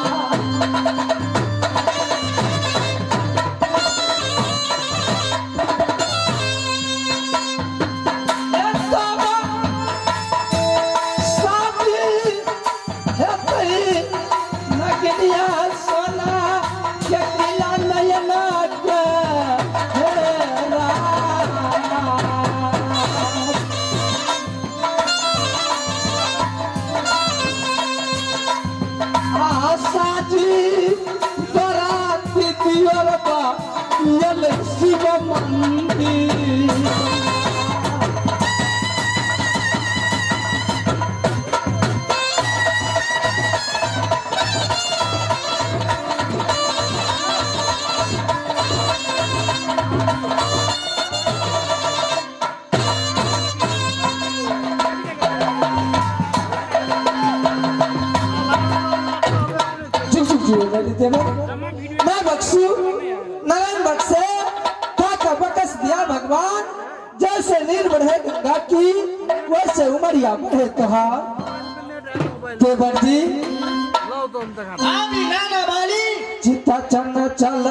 शिव मंदिर मैं बख्शू नारायण बख्शे का बकस दिया भगवान। जैसे नीर बढ़े गंगा की वैसे उमरिया बढ़े तोहार। देवर जी भाभी नाना वाली चिता चन्न चल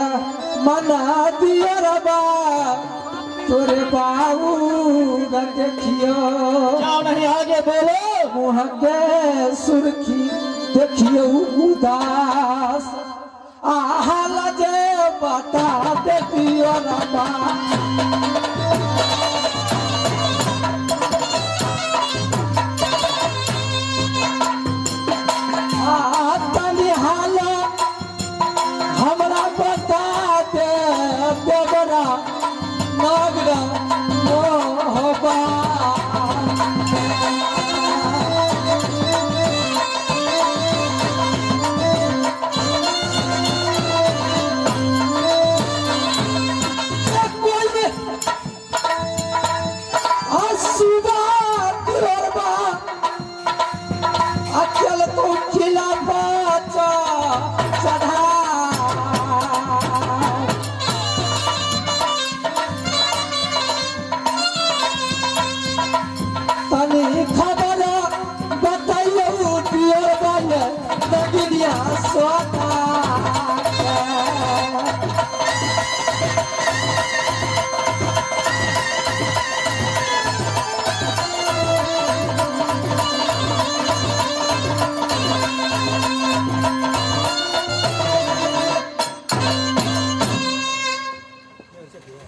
मना दिया रबा तोरे बाबू देखियो जाओ नहीं आगे बोलो। मुँह के सुर्खी देखियो उदास आहा लजे बता देखियो रबा। तनी हाल हमरा बता दे देवरा नगरा मोहबा। अचल तो खिला बचा चढ़ा तनी खबर बताइयो दियर बन नगिनिया सोता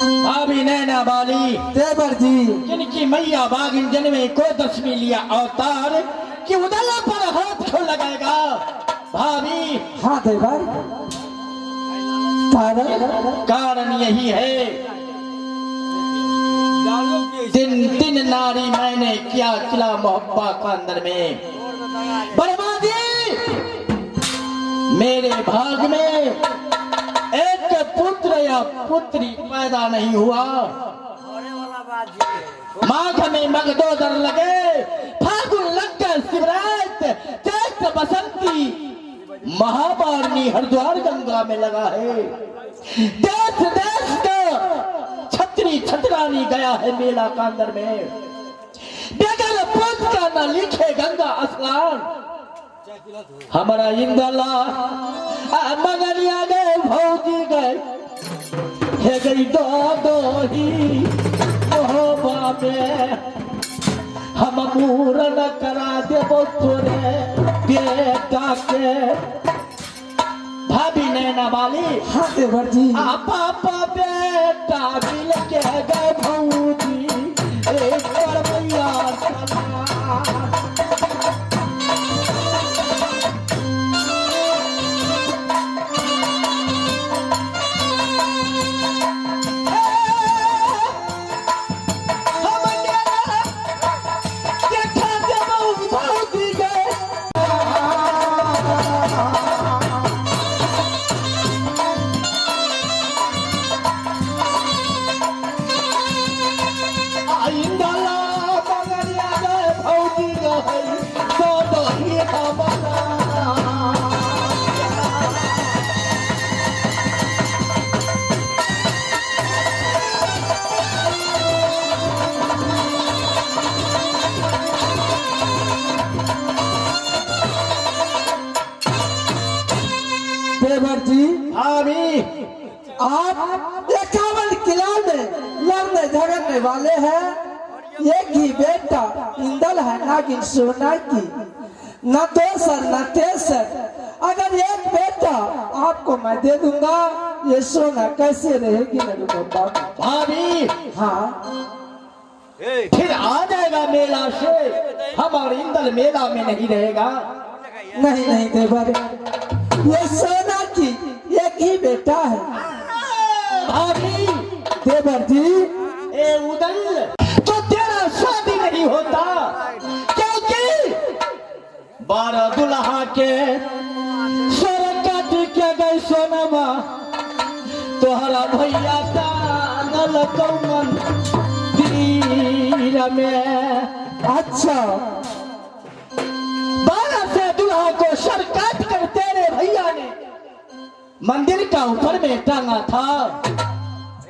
भाभी नैना वाली देवर जी जिनकी मैया बागिन जन्मे को दशमी लिया अवतार कि उदला पर हाथ क्यों लगाएगा। भाभी हाँ देवर कारण यही है दिन नारी मैंने क्या किला मोहब्बा का अंदर में बर्बादी मेरे भाग में एक पुत्र या पुत्री पैदा नहीं हुआ। माघ में मगदोदर लगे फागुन लगकर शिवरात चैत्र बसंती महाबारनी हरिद्वार गंगा में लगा है। देश देश का छतरी छतरानी गया है मेला का अंदर में। बगैर पुत्र का न लिखे गंगा स्नान हमारा इंदला मगरिया गए भौजी गए हे गई दो ही मोहबा में हम पूर्ण करा देबो तोरे बेटा के। भाभी नैना वाली हाँ देवर जी पापा बेटा मिल के गए भौजी एक बार मैया देवर जी भाभी आप 51 किला में लड़ने झगड़ने वाले हैं। एक ही बेटा इंदल है नागिन सोना की न दोसर न तेसर। अगर एक बेटा आपको मैं दे दूंगा ये सोना कैसे रहेगी नगुबा। भाभी हाँ फिर आ जाएगा मेला से हमारे इंदल मेला में नहीं रहेगा। नहीं नहीं देवर ये सोना की एक ही बेटा है। भाभी देवर जी ए उदल तो तेरा शादी नहीं होता क्योंकि 12 दुल्हा के सर काट के गए सोनमा तोहरा भैया नल कौन तीर में। अच्छा 12 से दुल्हा को सर काट कर तेरे भैया ने मंदिर का ऊपर में टांगा था।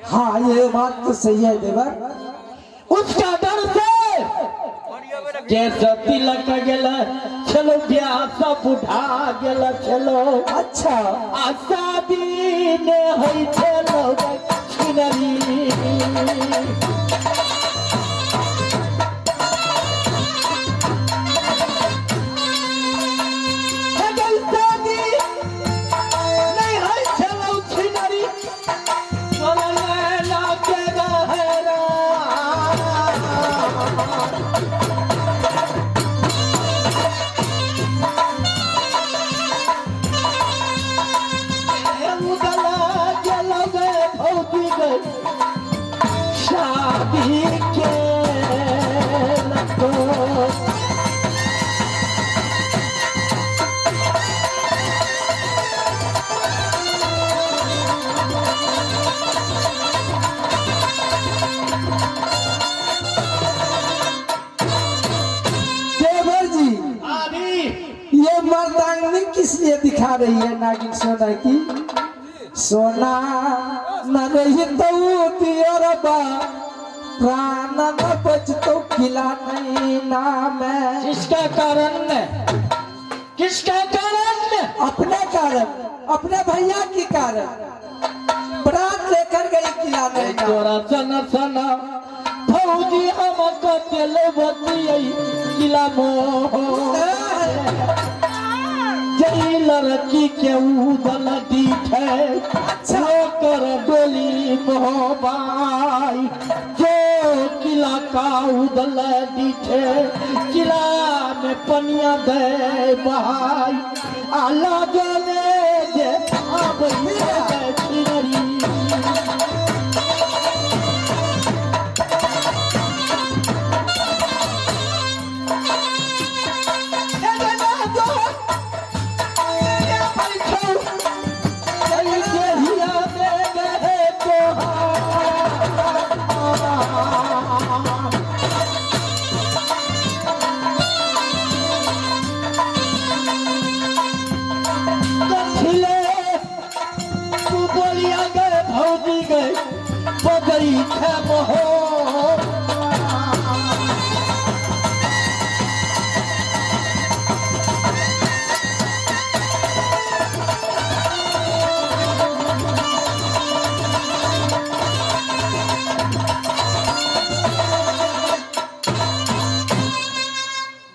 हाँ ये बात तो सही है देवर। उसका डर से जैसा तिलक गेला चलो ब्याह सब उठा गेला चलो। अच्छा शादी ने होई चलो छिनरी। शादी के लगो देवर जी अभी ये मर्दांगनी किस लिए दिखा रही है नागिन सोना की? सोना न रही तो दियर बा प्राण न बचतो किला नहीं नाम। किसका कारण किसका कारण? अपने कारण, अपने भैया के कारण प्राण लेकर गई किला नहीं नाम। तोरा सन सना फौजी हमको तेले बतियई किला मोह जई लड़की के उदल दीठे वो कर डोली मोहबाई जो किला का उदल दीठे किला में पनिया दे बहाई आला जले जे अब छिनरी। बगई हो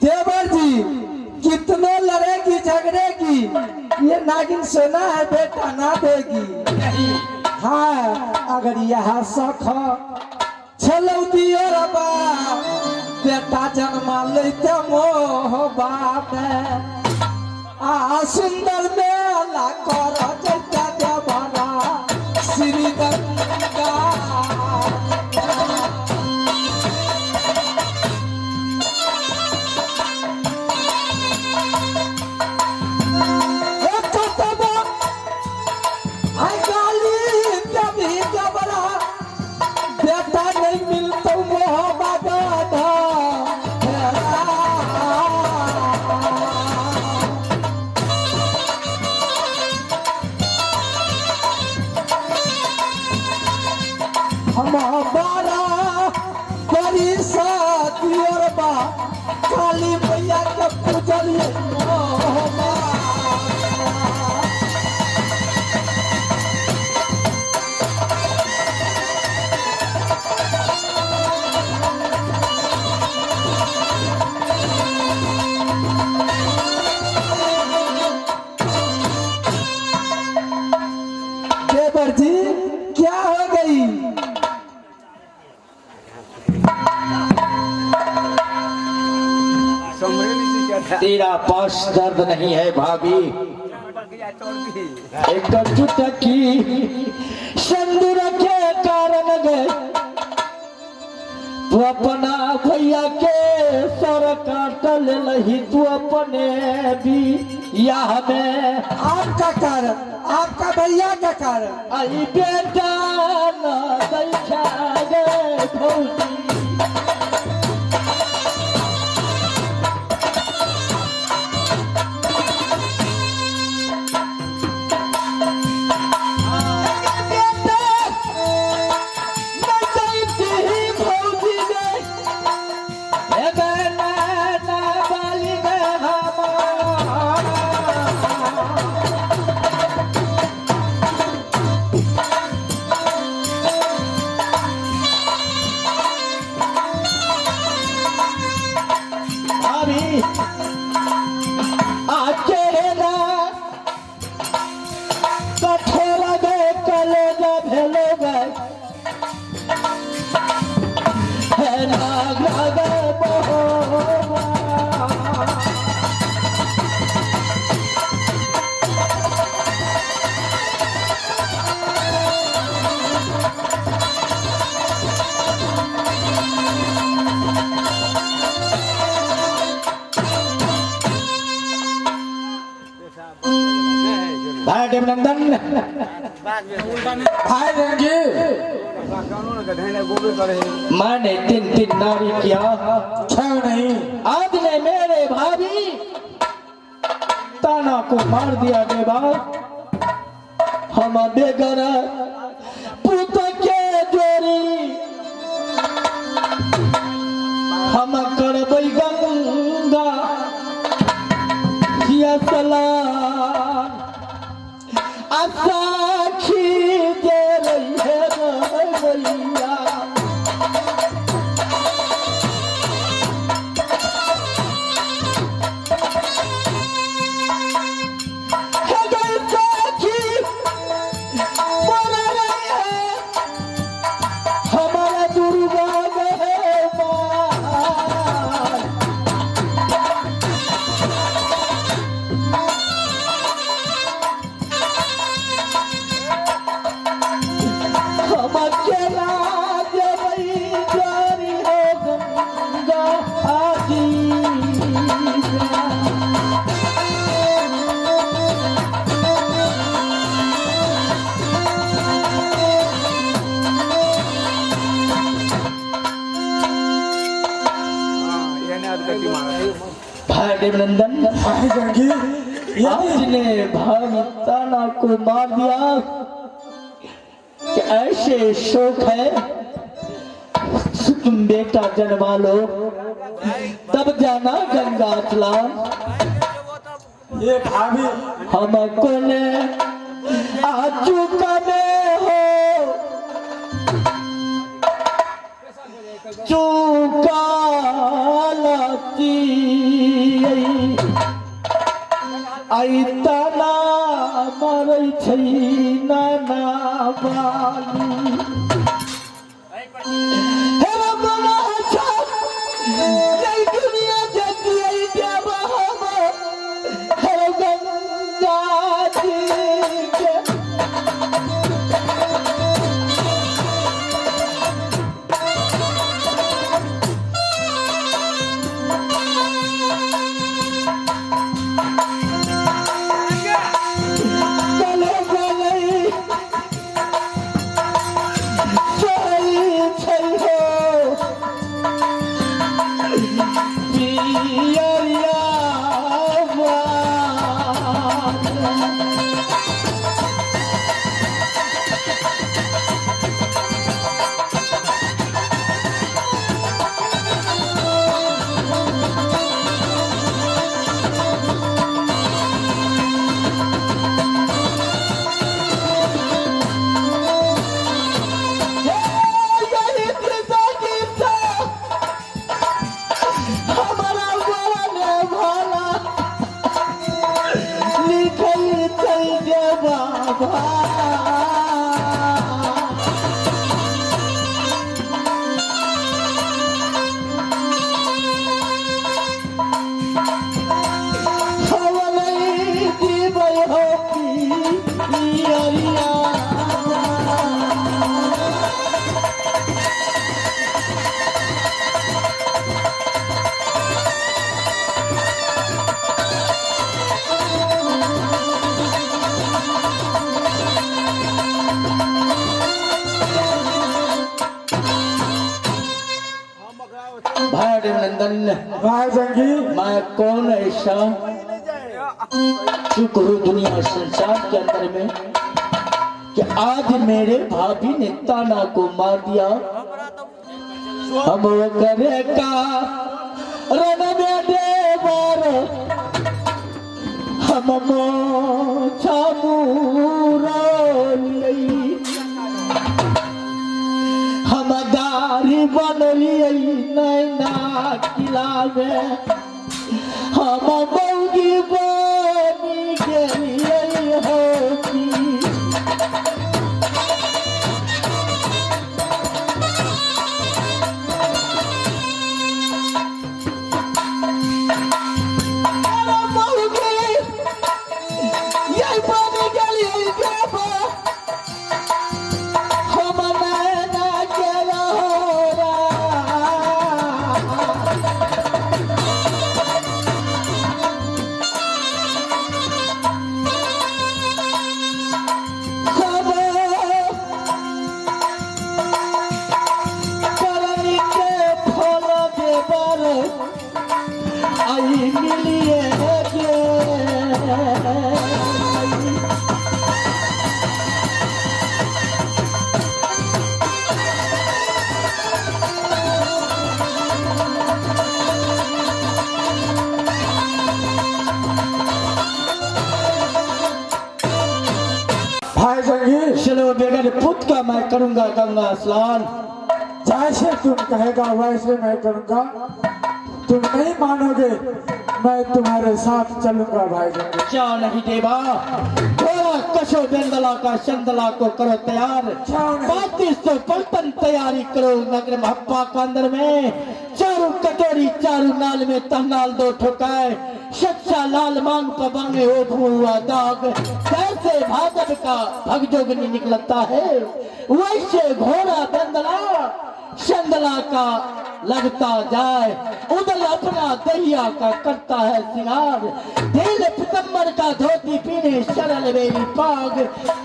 देवर जी कितने लड़ेगी झगड़ेगी ये नागिन सोना है बेटा ना देगी। हाँ अगर यह सख चलो दियो रबा बेटा जन्मा लेते मोह बाप आ सुंदर मेला कर जैता देवरा श्री गंगा। बेटा नहीं मिलता मोह बाबा हम बारा बड़ी साथियों बा काली मैया के पूजलिए देवर जी क्या हो गई? तेरा पास दर्द नहीं है भाभी। एक चुटकी सिंदूर के कारण गए तू अपना भैया के सर काट ले तू अपने भी यह में आपका कारण, आपका भैया का कारण। आई बेटा न देखा गए भौजी जा भेलो गए है नाग लगे बहोवा भाई देवनंदन भाई जंगी मैंने 3 नारी किया क्यों नहीं? आज ने मेरे भाभी ताना को मार दिया देवा हम बेगर पुत के जोरी हम करबै गंगा किया सलाम साखी दे रही है भैया साखी बोल रही है हमारा दुर्गा भाई देवनंदन भाई जंगी आपने भाई ताना को मार दिया कि ऐसे शौक है तुम बेटा जन्मा लो तब जाना गंगा स्नान ये भाभी हमको ने आजू कमे हो चुकालती आई तना मरै छै नाना बाली हे बना छ जय दुनिया जतियै देवा हम हे गंगा जी के भाई नंदन भाई जंगी मैं कौन ऐसा चुप हूँ दुनिया संसार के अंदर में कि आज मेरे भाभी ने ताना को मार दिया हम वो करे का रण में देवर हम मोछा मुरली हम दारी बनलिए नैना किला में हम बौगी बनी गेलिए होती उठ कर मैं करूंगा गंगा स्नान। जैसे तुम कहेगा वैसे मैं करूंगा। तुम नहीं मानोगे, मैं तुम्हारे साथ चलूंगा भाई जंगी। क्या नहीं देवा, थोड़ा कशो बेंदला का चंदला को करो तैयार। 3500 पलटन तैयारी करो। नगर महप्पा के अंदर में चारों कटोरी चारों नाल में तहनाल दो ठोकाए। सच्चा लाल मांग पर बांगे हुआ दाग। कैसे भाजप का भगजोगनी निकलता है, वैसे घोड़ा बेंदला चंदला का लगता जाए। उधर अपना दहिया का करता है सिंगार। ढील पितम्बर का धोती पीने शरण मेरी पाग।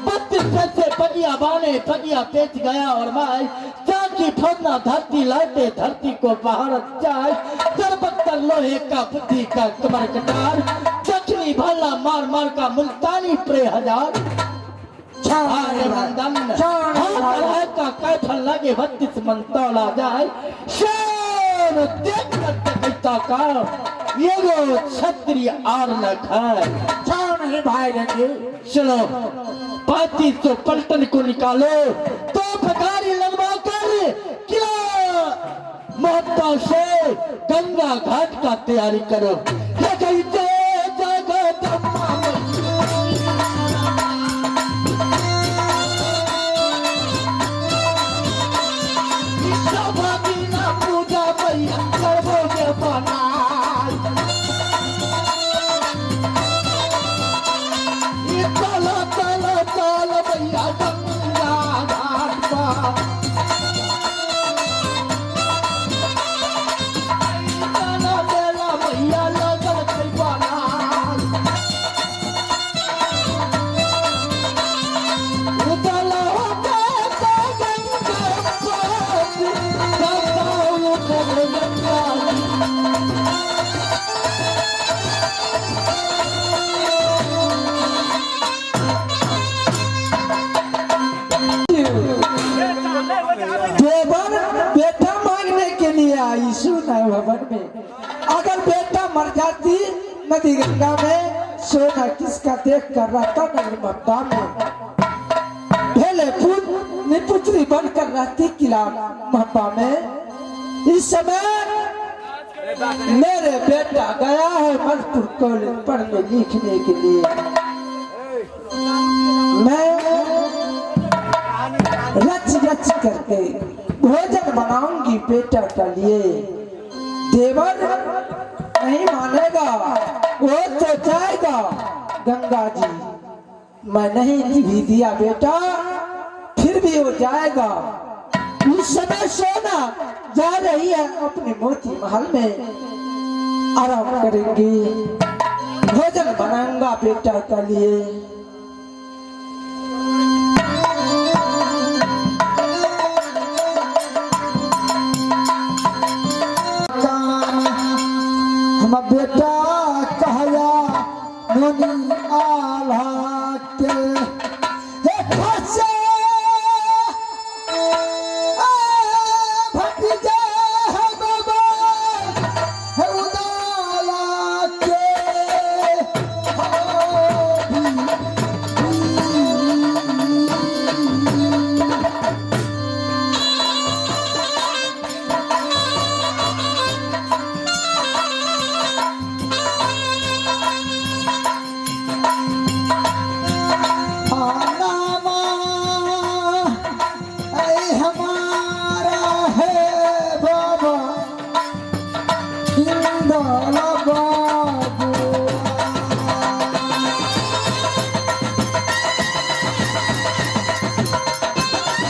32 पैसे पगिया बाने पगिया पेच गया और माय चाकी फोड़ना धरती लाटे धरती को बहारत जाए। सरबत्तर लोहे का बुद्धि का कमर कटार। चखनी भाला मार मार का मुल्तानी प्रे हजार। का कैफल लगे 32 मन तोला जाए। शेर देख कहता का ये वो छत्री आर न खाए। नहीं भाई जंगी। चलो 3500 पलटन को निकालो तो फकारी लगवा कर किला महत्ता से गंगा घाट का तैयारी करो। देवर बेटा मांगने के लिए आई सोना भवन में। अगर बेटा मर जाती नदी गंगा में, सोना किसका देख कर रहता नगर ममता में। पहले पुत्री बनकर रहती किला महपा में। इस समय मेरे बेटा गया है मजपुर कॉलेज पढ़ने लिखने के लिए। मैं रच करके भोजन बनाऊंगी बेटा के लिए। देवर नहीं मानेगा, वो तो जाएगा गंगा जी। मैं नहीं भी दिया बेटा, फिर भी वो जाएगा। उस समय सोना जा रही है अपने मोती महल में, आराम करेंगी। भोजन बनाऊंगा बेटा के लिए।